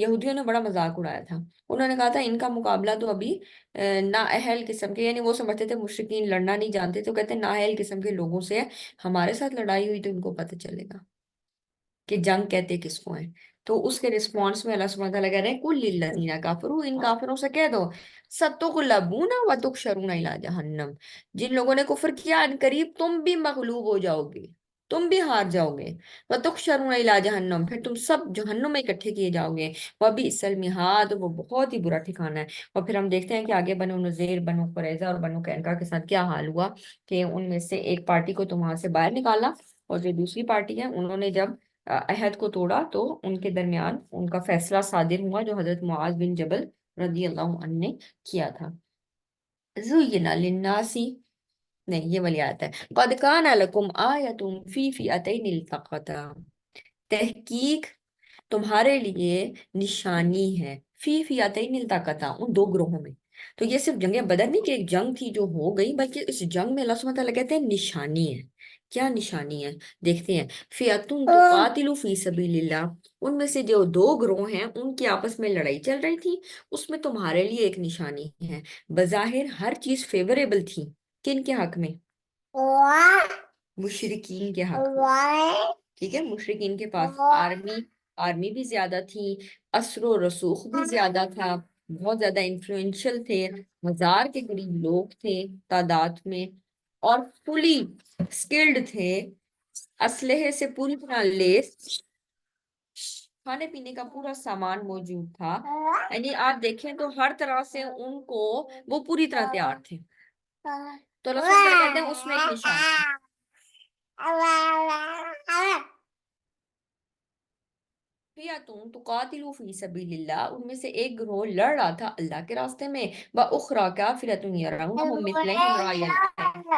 یہودیوں نے بڑا مذاق اڑایا تھا، انہوں نے کہا تھا ان کا مقابلہ تو ابھی نااہل قسم کے، یعنی وہ سمجھتے تھے مشرکین لڑنا نہیں جانتے، تو کہتے ہیں نااہل قسم کے لوگوں سے ہمارے ساتھ لڑائی ہوئی تو ان کو پتہ چلے گا کہ جنگ کہتے کس کو ہیں۔ تو اس کے رسپانس میں اللہ سبحانہ وتعالیٰ کہہ رہے ہیں کل للذین کفروا، ان کافروں سے کہہ دو، ستغلبون وتحشرون الی جہنم، جن لوگوں نے کفر کیا ان قریب تم بھی مغلوب ہو جاؤ گے، تم بھی ہار جاؤ گے، وتحشرون الی جہنم، پھر تم سب جہنم میں اکٹھے کیے جاؤ گے، وبئس المہاد، وہ بہت ہی برا ٹھکانہ ہے۔ اور پھر ہم دیکھتے ہیں کہ آگے بنو نذیر، بنو قریظہ اور بنو قینقاع کے ساتھ کیا حال ہوا، کہ ان میں سے ایک پارٹی کو تو وہاں سے باہر نکالا، اور جو دوسری پارٹی ہے انہوں نے جب عہد کو توڑا تو ان کے درمیان ان کا فیصلہ صادر ہوا جو حضرت معاذ بن جبل رضی اللہ عنہ نے کیا تھا۔ زُيِّنَ لِلنَّاسِ، نہیں یہ والی آیت ہے، قَدْ كَانَ لَكُمْ آیَةٌ فِي فِئَتَيْنِ الْتَقَتَا، تحقیق تمہارے لیے نشانی ہے، فی فیاتین التقطا، ان دو گروہوں میں۔ تو یہ صرف جنگ بدر نہیں کہ ایک جنگ تھی جو ہو گئی، بلکہ اس جنگ میں اللہ سبحانہ تعالیٰ کہتے ہیں نشانی ہے۔ کیا نشانی ہے؟ دیکھتے ہیں۔ فیاتن تقاتل فی سبیل اللہ، ان میں سے جو دو گروہ ہیں ان کی آپس میں لڑائی چل رہی تھی، اس میں تمہارے لیے ایک نشانی ہے۔ بظاہر ہر چیز فیوریبل تھی، کن کے حق میں؟ مشرکین کے حق میں۔ ٹھیک ہے، مشرکین کے پاس آرمی بھی زیادہ تھی، اسر و رسوخ بھی زیادہ تھا، بہت زیادہ انفلوئنشل تھے، 1000 کے قریب لوگ تھے تعداد میں، اور فلی اسکلڈ تھے، اسلحے سے پوری طرح لیس، کھانے پینے کا پورا سامان موجود تھا، یعنی آپ دیکھیں تو ہر طرح سے ان کو وہ پوری طرح تیار تھے۔ تو اللہ سبحانہ وتعالیٰ کہتے ہیں اس میں ایک نشانی ہے۔ فئۃ تقاتل فی سبیل اللہ، ان میں سے ایک گروہ لڑ رہا تھا اللہ کے راستے میں، وَأُخْرَىٰ كَافِرَةٌ يَرَوْنَهُم مِّثْلَيْهِمْ رَأْيَ الْعَيْنِ،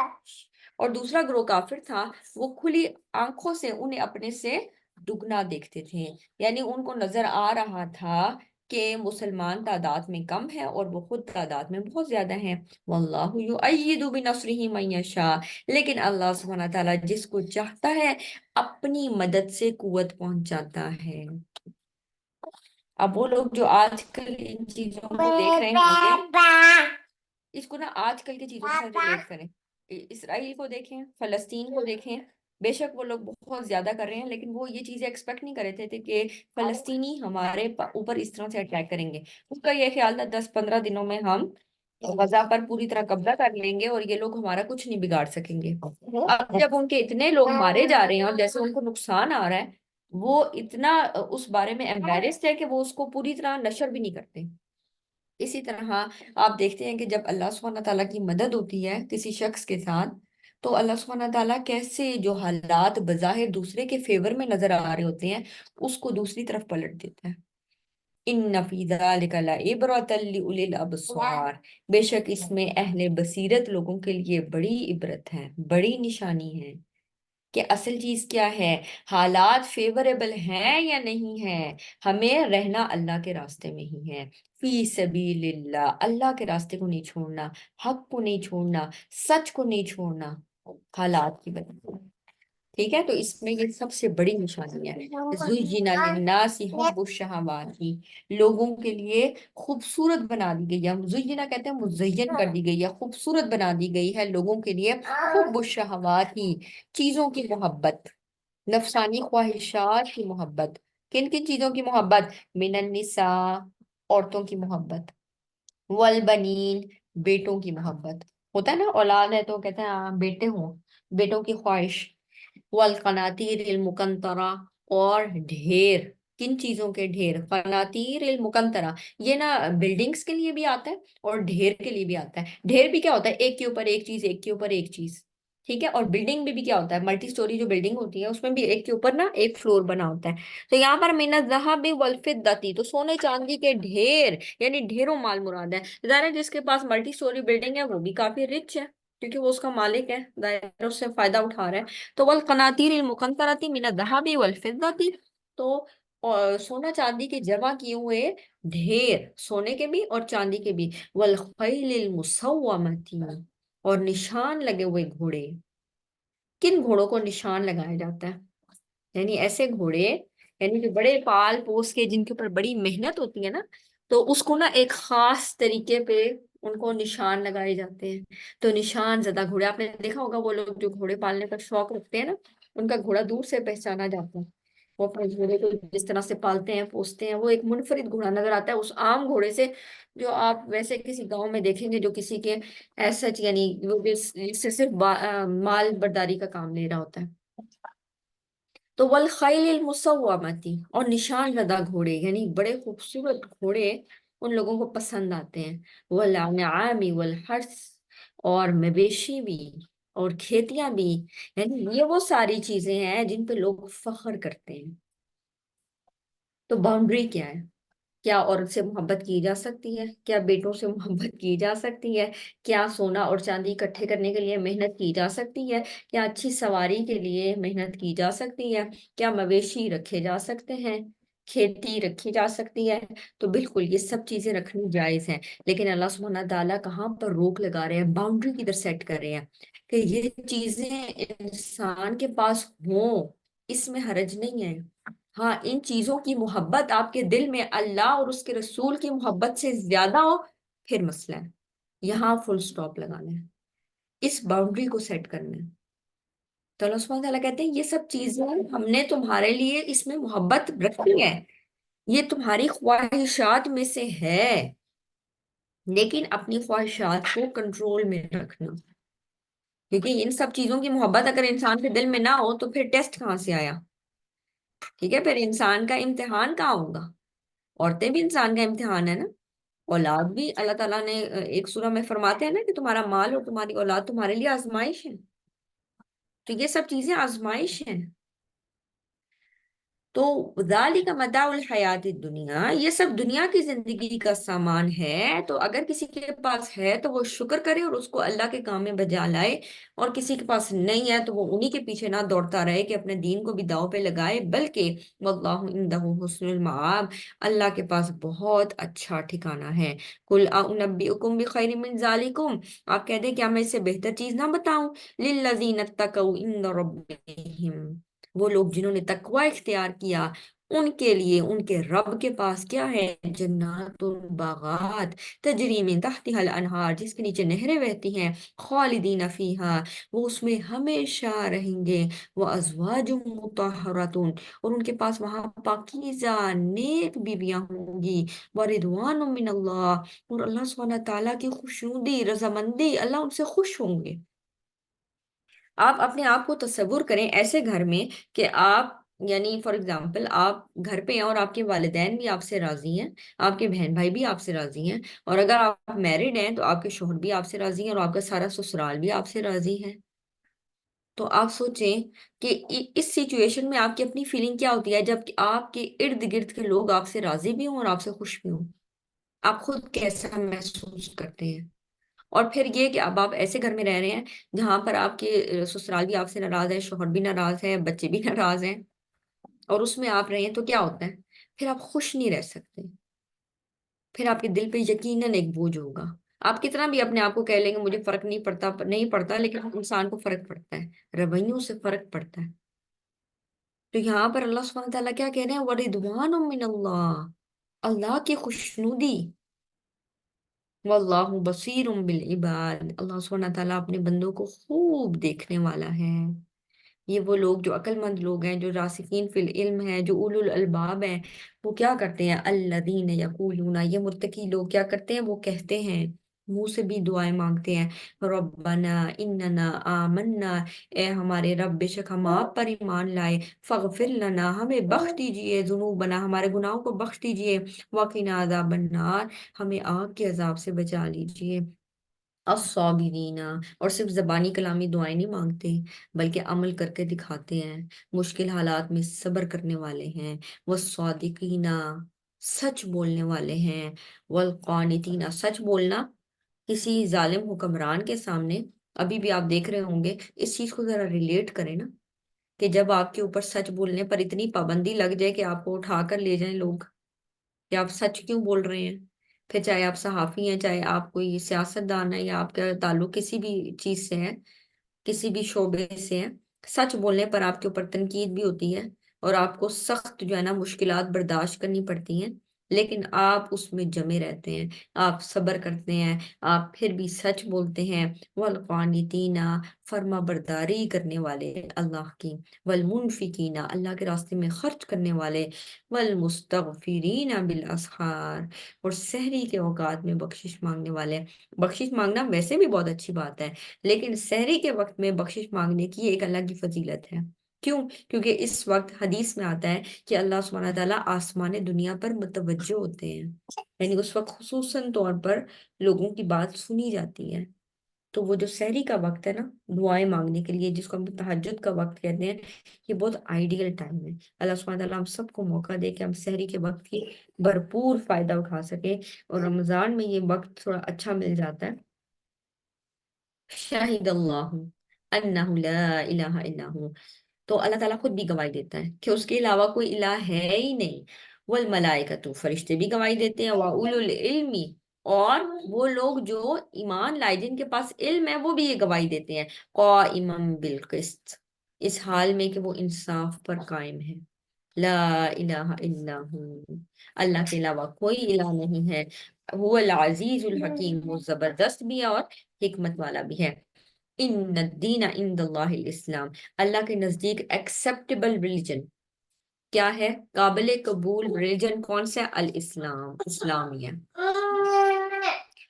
اور دوسرا گروہ کافر تھا، وہ کھلی آنکھوں سے انہیں اپنے سے دگنا دیکھتے تھے، یعنی ان کو نظر آ رہا تھا کہ مسلمان تعداد میں کم ہے اور وہ خود تعداد میں بہت زیادہ ہیں۔ واللہ یؤید بنصرہ من یشاء، لیکن اللہ سبحانہ تعالیٰ جس کو چاہتا ہے اپنی مدد سے قوت پہنچاتا ہے۔ اب وہ لوگ جو آج کل ان چیزوں کو دیکھ رہے ہوں گے، اس کو نا آج کل کی چیزوں کے ساتھ ریلیٹ کریں، اسرائیل کو دیکھیں، فلسطین کو دیکھیں، بے شک وہ لوگ بہت زیادہ کر رہے ہیں، لیکن وہ یہ چیزیں ایکسپیکٹ نہیں کر رہے تھے کہ فلسطینی ہمارے اوپر اس طرح سے اٹیک کریں گے۔ ان کا یہ خیال تھا 10-15 دنوں میں ہم غزہ پر پوری طرح قبضہ کر لیں گے اور یہ لوگ ہمارا کچھ نہیں بگاڑ سکیں گے۔ اب جب ان کے اتنے لوگ مارے جا رہے ہیں اور جیسے ان کو نقصان آ رہا ہے، وہ اتنا اس بارے میں ایمبیرسڈ ہے کہ وہ اس کو پوری طرح نشر بھی نہیں کرتے۔ اسی طرح آپ دیکھتے ہیں کہ جب اللہ سبحانہ تعالیٰ کی مدد ہوتی ہے کسی شخص کے ساتھ، تو اللہ سبحانہ تعالیٰ کیسے جو حالات بظاہر دوسرے کے فیور میں نظر آ رہے ہوتے ہیں اس کو دوسری طرف پلٹ دیتا ہے۔ ان فی ذلک لعبرۃ لأولی الابصار، بے شک اس میں اہل بصیرت لوگوں کے لیے بڑی عبرت ہے، بڑی نشانی ہے کہ اصل چیز کیا ہے، حالات فیوریبل ہیں یا نہیں ہیں، ہمیں رہنا اللہ کے راستے میں ہی ہے۔ فی سبیل اللہ، اللہ کے راستے کو نہیں چھوڑنا، حق کو نہیں چھوڑنا، سچ کو نہیں چھوڑنا حالات کی وجہ سے۔ ٹھیک ہے، تو اس میں یہ سب سے بڑی نشانی ہے۔ زُيِّنَ لِلنَّاسِ حُبُّ الشَّهَوَاتِ، لوگوں کے لیے خوبصورت بنا دی گئی ہے، زُيِّنَ کہتے ہیں مزین کر دی گئی ہے، خوبصورت بنا دی گئی ہے لوگوں کے لیے، حب الشہوات، چیزوں کی محبت، نفسانی خواہشات کی محبت۔ کن کن چیزوں کی محبت؟ من النساء، عورتوں کی محبت، والبنین، بیٹوں کی محبت، ہوتا ہے نا اولاد ہے تو کہتے ہیں بیٹے ہوں، بیٹوں کی خواہش، والقناطیر المقنطرہ، اور ڈھیر، کن چیزوں کے ڈھیر؟ قناطیر المقنطرہ، یہ نا بلڈنگز کے لیے بھی آتا ہے اور ڈھیر کے لیے بھی آتا ہے۔ ڈھیر بھی کیا ہوتا ہے؟ ایک کے اوپر ایک چیز، ایک کے اوپر ایک چیز، ٹھیک ہے، اور بلڈنگ میں بھی کیا ہوتا ہے؟ ملٹی سٹوری جو بلڈنگ ہوتی ہے اس میں بھی ایک کے اوپر نا ایک فلور بنا ہوتا ہے۔ تو یہاں پر من الذھب والفضة، تو سونے چاندی کے ڈھیر، یعنی ڈھیروں مال مراد ہے۔ ظاہر ہے جس کے پاس ملٹی سٹوری بلڈنگ ہے وہ بھی کافی رچ ہے کیونکہ وہ اس کا مالک ہے، ظاہر اس سے فائدہ اٹھا رہا ہے۔ تو والقناطیر المقنطرۃ من الذھب والفضة، تو سونا چاندی کے جمع کیے ہوئے ڈھیر، سونے کے بھی اور چاندی کے بھی، والخیل المسومۃ، اور نشان لگے ہوئے گھوڑے۔ کن گھوڑوں کو نشان لگایا جاتا ہے؟ یعنی ایسے گھوڑے، یعنی جو بڑے پال پوس کے جن کے اوپر بڑی محنت ہوتی ہے نا، تو اس کو نا ایک خاص طریقے پہ ان کو نشان لگائے جاتے ہیں۔ تو نشان زدہ گھوڑے، آپ نے دیکھا ہوگا وہ لوگ جو گھوڑے پالنے کا شوق رکھتے ہیں نا، ان کا گھوڑا دور سے پہچانا جاتا ہے۔ وہ اپنے گھوڑے کو جس طرح سے پالتے ہیں پوستے ہیں، وہ ایک منفرد گھوڑا نظر آتا ہے اس عام گھوڑے سے جو آپ ویسے کسی گاؤں میں دیکھیں گے، جو کسی کے ایسا یعنی وہ جس سے صرف مال برداری کا کام لے رہا ہوتا ہے۔ تو والخیل المسومۃ، اور نشان زدہ گھوڑے، یعنی بڑے خوبصورت گھوڑے ان لوگوں کو پسند آتے ہیں۔ والانعام والحرث، اور مویشی بھی اور کھیتیاں بھی، یعنی یہ وہ ساری چیزیں ہیں جن پہ لوگ فخر کرتے ہیں۔ تو باؤنڈری کیا ہے؟ کیا عورت سے محبت کی جا سکتی ہے؟ کیا بیٹوں سے محبت کی جا سکتی ہے؟ کیا سونا اور چاندی اکٹھے کرنے کے لیے محنت کی جا سکتی ہے؟ کیا اچھی سواری کے لیے محنت کی جا سکتی ہے؟ کیا مویشی رکھے جا سکتے ہیں؟ کھیتی رکھی جا سکتی ہے؟ تو بالکل یہ سب چیزیں رکھنی جائز ہیں، لیکن اللہ سبحانہ تعالیٰ کہاں پر روک لگا رہے ہیں، باؤنڈری کی طرف سیٹ کر رہے ہیں کہ یہ چیزیں انسان کے پاس ہوں، اس میں حرج نہیں ہے۔ ہاں، ان چیزوں کی محبت آپ کے دل میں اللہ اور اس کے رسول کی محبت سے زیادہ ہو، پھر مسئلہ ہے، یہاں فل سٹاپ لگانا ہے، اس باؤنڈری کو سیٹ کرنا ہے۔ تو اللہ سبحانہ تعالیٰ کہتے ہیں یہ سب چیزیں ہم نے تمہارے لیے اس میں محبت رکھی ہے، یہ تمہاری خواہشات میں سے ہے، لیکن اپنی خواہشات کو کنٹرول میں رکھنا، کیونکہ ان سب چیزوں کی محبت اگر انسان کے دل میں نہ ہو تو پھر ٹیسٹ کہاں سے آیا؟ ٹھیک ہے، پھر انسان کا امتحان کہاں ہوگا؟ عورتیں بھی انسان کا امتحان ہے نا، اولاد بھی اللہ تعالیٰ نے ایک سورہ میں فرماتے ہیں نا کہ تمہارا مال اور تمہاری اولاد تمہارے لیے آزمائش ہے، تو یہ سب چیزیں آزمائش ہیں۔ تو ذالک متاع الحیات الدنیا، یہ سب دنیا کی زندگی کا سامان ہے، تو اگر کسی کے پاس ہے تو وہ شکر کرے اور اس کو اللہ کے کام میں بجا لائے، اور کسی کے پاس نہیں ہے تو وہ انہی کے پیچھے نہ دوڑتا رہے کہ اپنے دین کو بھی داؤ پہ لگائے، بلکہ واللہ عندہ حسن المآب، اللہ کے پاس بہت اچھا ٹھکانہ ہے۔ قل انبئکم بخیر من ذالکم، آپ کہہ دیں کیا میں اس سے بہتر چیز نہ بتاؤں؟ للذین اتقوا عند ربہم، وہ لوگ جنہوں نے تقوی اختیار کیا ان کے لیے ان کے رب کے پاس کیا ہے؟ جنات باغات، تجری من تحتها الانہار، جس کے نیچے نہریں بہتی ہیں، خالدین فیہا، وہ اس میں ہمیشہ رہیں گے، وہ ازواج مطہرات، اور ان کے پاس وہاں پاکیزہ نیک بیویاں ہوں گی، ورضوان من اللہ، اور اللہ سبحانہ تعالیٰ کی خوشنودی رضامندی، اللہ ان سے خوش ہوں گے۔ آپ اپنے آپ کو تصور کریں ایسے گھر میں کہ آپ، یعنی فار ایگزامپل آپ گھر پہ ہیں اور آپ کے والدین بھی آپ سے راضی ہیں، آپ کے بہن بھائی بھی آپ سے راضی ہیں، اور اگر آپ میرڈ ہیں تو آپ کے شوہر بھی آپ سے راضی ہیں اور آپ کا سارا سسرال بھی آپ سے راضی ہے۔ تو آپ سوچیں کہ اس سچویشن میں آپ کی اپنی فیلنگ کیا ہوتی ہے جب کہ آپ کے ارد گرد کے لوگ آپ سے راضی بھی ہوں اور آپ سے خوش بھی ہوں؟ آپ خود کیسا محسوس کرتے ہیں؟ اور پھر یہ کہ اب آپ ایسے گھر میں رہ رہے ہیں جہاں پر آپ کے سسرال بھی آپ سے ناراض ہے، شوہر بھی ناراض ہے، بچے بھی ناراض ہیں، اور اس میں آپ رہے ہیں، تو کیا ہوتا ہے؟ پھر آپ خوش نہیں رہ سکتے، پھر آپ کے دل پہ یقیناً ایک بوجھ ہوگا۔ آپ کتنا بھی اپنے آپ کو کہہ لیں گے مجھے فرق نہیں پڑتا، نہیں پڑتا، لیکن انسان کو فرق پڑتا ہے، رویوں سے فرق پڑتا ہے۔ تو یہاں پر اللہ سبحانہ تعالیٰ کیا کہہ رہے ہیں؟ وَرِضْوَانٌ مِّنَ اللَّهِ، اللہ کی خوشنودی، واللہ بصیر بالعباد، اللہ سبحانہ تعالیٰ اپنے بندوں کو خوب دیکھنے والا ہے۔ یہ وہ لوگ جو عقل مند لوگ ہیں، جو راسخین فی العلم ہیں، جو اولو الالباب ہیں، وہ کیا کرتے ہیں؟ الذین یقولون، یہ متقی لوگ کیا کرتے ہیں؟ وہ کہتے ہیں، منہ سے بھی دعائیں مانگتے ہیں، ربنا اننا آمنا، اے ہمارے رب بے شک ہم آپ پر ایمان لائے، فاغفر لنا، ہمیں بخش دیجئے، ذنوبنا، ہمارے گناہوں کو بخش دیجئے، وقنا عذاب النار، ہمیں آگ کے عذاب سے بچا لیجئے۔ الصابرین، اور صرف زبانی کلامی دعائیں نہیں مانگتے بلکہ عمل کر کے دکھاتے ہیں، مشکل حالات میں صبر کرنے والے ہیں، والصادقین، سچ بولنے والے ہیں، والقانتین، سچ بولنا کسی ظالم حکمران کے سامنے، ابھی بھی آپ دیکھ رہے ہوں گے، اس چیز کو ذرا ریلیٹ کریں نا، کہ جب آپ کے اوپر سچ بولنے پر اتنی پابندی لگ جائے کہ آپ کو اٹھا کر لے جائیں لوگ کہ آپ سچ کیوں بول رہے ہیں، پھر چاہے آپ صحافی ہیں، چاہے آپ کوئی سیاست دان ہے، یا آپ کا تعلق کسی بھی چیز سے ہے، کسی بھی شعبے سے ہے، سچ بولنے پر آپ کے اوپر تنقید بھی ہوتی ہے، اور آپ کو سخت جو ہے نا مشکلات برداشت کرنی پڑتی ہیں، لیکن آپ اس میں جمے رہتے ہیں، آپ صبر کرتے ہیں، آپ پھر بھی سچ بولتے ہیں، والقانتین، فرما برداری کرنے والے اللہ کی، والمنفقین، اللہ کے راستے میں خرچ کرنے والے، والمستغفرین بالاسحار، اور سحری کے اوقات میں بخشش مانگنے والے۔ بخشش مانگنا ویسے بھی بہت اچھی بات ہے، لیکن سحری کے وقت میں بخشش مانگنے کی ایک الگ کی فضیلت ہے۔ کیوں؟ کیونکہ اس وقت حدیث میں آتا ہے کہ اللہ سبحانہ تعالیٰ آسمان دنیا پر متوجہ ہوتے ہیں، یعنی اس وقت خصوصاً طور پر لوگوں کی بات سنی جاتی ہے، تو وہ جو سحری کا وقت ہے نا دعائیں مانگنے کے لیے، جس کو ہم تہجد کا وقت کہتے ہیں، یہ بہت آئیڈیل ٹائم ہے۔ اللہ سبحانہ تعالیٰ ہم سب کو موقع دے کہ ہم سحری کے وقت کی بھرپور فائدہ اٹھا سکیں، اور رمضان میں یہ وقت تھوڑا اچھا مل جاتا ہے۔ شاہد اللہ انہ لا الہ الا ہو، تو اللہ تعالیٰ خود بھی گواہی دیتا ہے کہ اس کے علاوہ کوئی الہ ہے ہی نہیں۔ والملائکۃ، فرشتے بھی گواہی دیتے ہیں، وَأُولُو الْعِلْمِ، اور وہ لوگ جو ایمان لائے جن کے پاس علم ہے وہ بھی یہ گواہی دیتے ہیں، قائمًا بالقسط، اس حال میں کہ وہ انصاف پر قائم ہے۔ لا الہ الا ہو، اللہ کے علاوہ کوئی الہ نہیں ہے۔ هو العزیز الحکیم، وہ زبردست بھی ہے اور حکمت والا بھی ہے۔ ان الدین عند اللہ الاسلام، اللہ کے نزدیک ایکسیپٹیبل ریلیجن کیا ہے؟ قابل قبول ریلیجن کون سا ہے؟ الاسلام، اسلامی ہے۔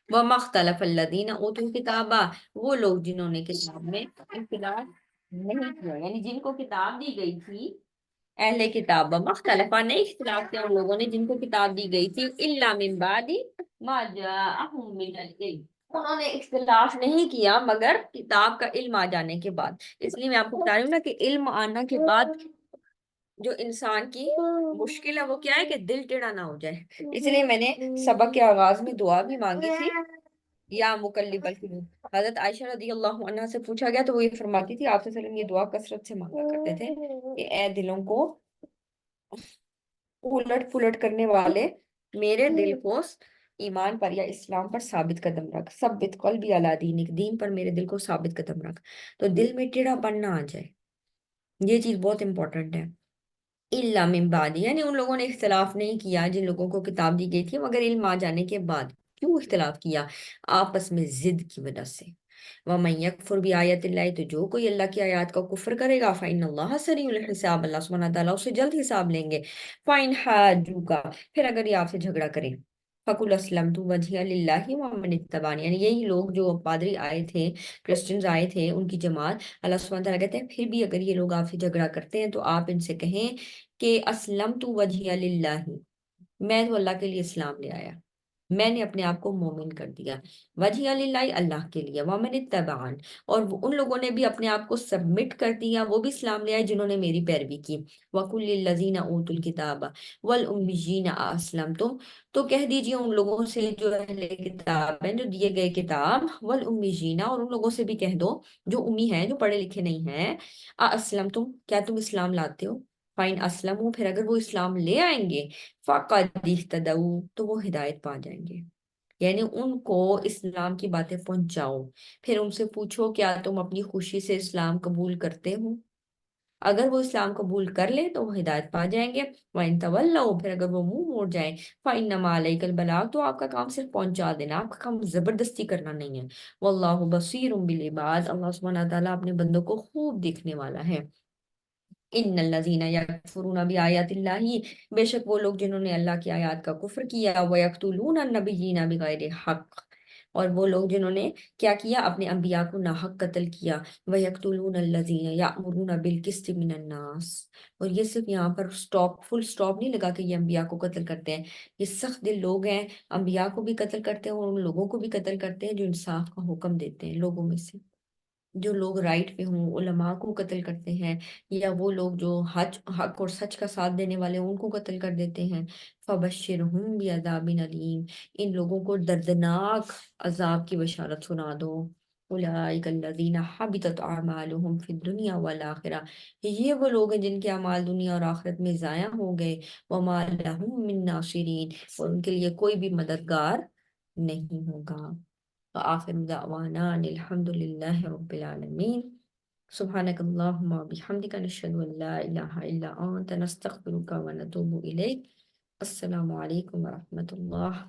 وَمَا اخْتَلَفَ الَّذِينَ أُوتُوا الْكِتَابَ، وہ لوگ جنہوں نے کتاب میں اختلاف نہیں کیا، یعنی جن کو کتاب دی گئی تھی، اہل کتاب، مختلفہ نہیں اختلاف کیا ان لوگوں نے جن کو کتاب دی گئی تھی، الا من بعد ما جاءہم من العلم، انہوں نے اختلاف نہیں کیا مگر کتاب کا علم آ جانے کے بعد۔ اس لیے میں آپ کو بتا رہی ہوں نا کہ علم آنا کے بعد جو انسان کی مشکل ہے وہ کیا ہے کہ دل ٹیڑھا نہ ہو جائے۔ اس لیے میں نے سبق کے آغاز میں دعا بھی مانگی تھی، یا مقلب القلوب، حضرت عائشہ رضی اللہ عنہا سے پوچھا گیا تو وہ یہ فرماتی تھی، آپ صلی اللہ علیہ وسلم یہ دعا کثرت سے مانگا کرتے تھے کہ اے دلوں کو الٹ پلٹ کرنے والے، میرے دل کو ایمان پر یا اسلام پر ثابت قدم رکھ، ثبت قلبی علی دینک، دین پر میرے دل کو ثابت قدم رکھ، تو دل میں ٹیڑھا پن نہ آ جائے۔ یہ چیز بہت امپورٹنٹ ہے۔ الا من بعد، یعنی ان لوگوں نے اختلاف نہیں کیا جن لوگوں کو کتاب دی گئی تھی مگر علم آ جانے کے بعد۔ کیوں اختلاف کیا؟ آپس میں ضد کی وجہ سے۔ وَمَن يَكْفُرْ بِآيَاتِ اللَّهِ، تو جو کوئی اللہ کی آیات کا کفر کرے گا، فَإِنَّ اللَّهَ سَرِيعُ الْحِسَابِ، اللہ سبحانہ تعالیٰ اسے جلد حساب لیں گے۔ فَإِنْ حَاجُّوكَ، پھر اگر یہ آپ سے جھگڑا کریں، فَقُلْ أَسْلَمْتُ وَجْهِيَ لِلَّهِ وَمَنِ اتَّبَعَنِي، یعنی یہی لوگ جو پادری آئے تھے، کرسچنز آئے تھے، ان کی جماعت، اللہ سبحانہ تعالیٰ کہتے ہیں پھر بھی اگر یہ لوگ آپ سے جھگڑا کرتے ہیں تو آپ ان سے کہیں کہ اسلمت وجہی للہ، میں تو اللہ کے لیے اسلام لے آیا، میں نے اپنے آپ کو مومن کر دیا، وجہی للہ، اللہ کے لیے، ومن اتبعن، اور ان لوگوں نے بھی اپنے آپ کو سبمٹ کر دیا، وہ بھی اسلام لے آئے جنہوں نے میری پیروی کی۔ وَقُلْ لِلَّذِينَ أُوتُوا الْكِتَابَ وَالْأُمِّيِّينَ أَأَسْلَمْتُمْ، تو کہہ دیجئے ان لوگوں سے جو اہل کتاب ہیں، جو دیے گئے کتاب، والأمیین، اور ان لوگوں سے بھی کہہ دو جو امی ہیں، جو پڑھے لکھے نہیں ہیں، أَأَسْلَمْتُمْ، کیا تم اسلام لاتے ہو؟ فَإِنْ أَسْلَمُوا، پھر اگر وہ اسلام لے آئیں گے، فَقَدْ اهْتَدَوْا، تو وہ ہدایت پا جائیں گے۔ یعنی ان کو اسلام کی باتیں پہنچاؤ، پھر ان سے پوچھو کیا تم اپنی خوشی سے اسلام قبول کرتے ہو؟ اگر وہ اسلام قبول کر لیں تو وہ ہدایت پا جائیں گے۔ وَإِن تَوَلَّوْا، پھر اگر وہ منہ موڑ جائیں، فَإِنَّمَا عَلَيْكَ الْبَلَاغُ، تو آپ کا کام صرف پہنچا دینا، آپ کا کام زبردستی کرنا نہیں ہے۔ وَاللَّهُ بَصِيرٌ بِالْعِبَادِ، اللہ سبحانہ تعالیٰ اپنے بندوں کو خوب دیکھنے والا ہے۔ ان الذین یکفرون بآیات اللہ، بے شک وہ لوگ جنہوں نے اللہ کی آیات کا کفر کیا، ویقتلون النبیین بغیر حق، اور وہ لوگ جنہوں نے کیا کیا؟ اپنے انبیاء کو ناحق قتل کیا، ویقتلون الذین یأمرون بالقسط من الناس، اور یہ صرف یہاں پر سٹاپ، فل سٹاپ نہیں لگا کہ یہ انبیاء کو قتل کرتے ہیں، یہ سخت دل لوگ ہیں، انبیاء کو بھی قتل کرتے ہیں اور ان لوگوں کو بھی قتل کرتے ہیں جو انصاف کا حکم دیتے ہیں لوگوں میں سے، جو لوگ رائٹ پہ ہوں، علماء کو قتل کرتے ہیں، یا وہ لوگ جو حق اور سچ کا ساتھ دینے والے ہیں ان کو قتل کر دیتے ہیں۔ فَبَشِّرْهُم بِعَذَابٍ أَلِيمٍ، ان لوگوں کو دردناک عذاب کی بشارت سنا دو۔ أُولَٰئِكَ الَّذِينَ حَبِطَتْ أَعْمَالُهُمْ فِي الدُّنْيَا وَالْآخِرَةِ، یہ وہ لوگ ہیں جن کے اعمال دنیا اور آخرت میں ضائع ہو گئے۔ وَمَا لَهُم مِّن نَّاصِرِينَ، اور ان کے لیے کوئی بھی مددگار نہیں ہوگا۔ وآخر دعوانا ان الحمد للہ رب العالمین۔ سبحانک اللہم وبحمدک، نشہد ان لا الہ الا انت، نستغفرک ونتوب الیک۔ السلام علیکم ورحمۃ اللہ۔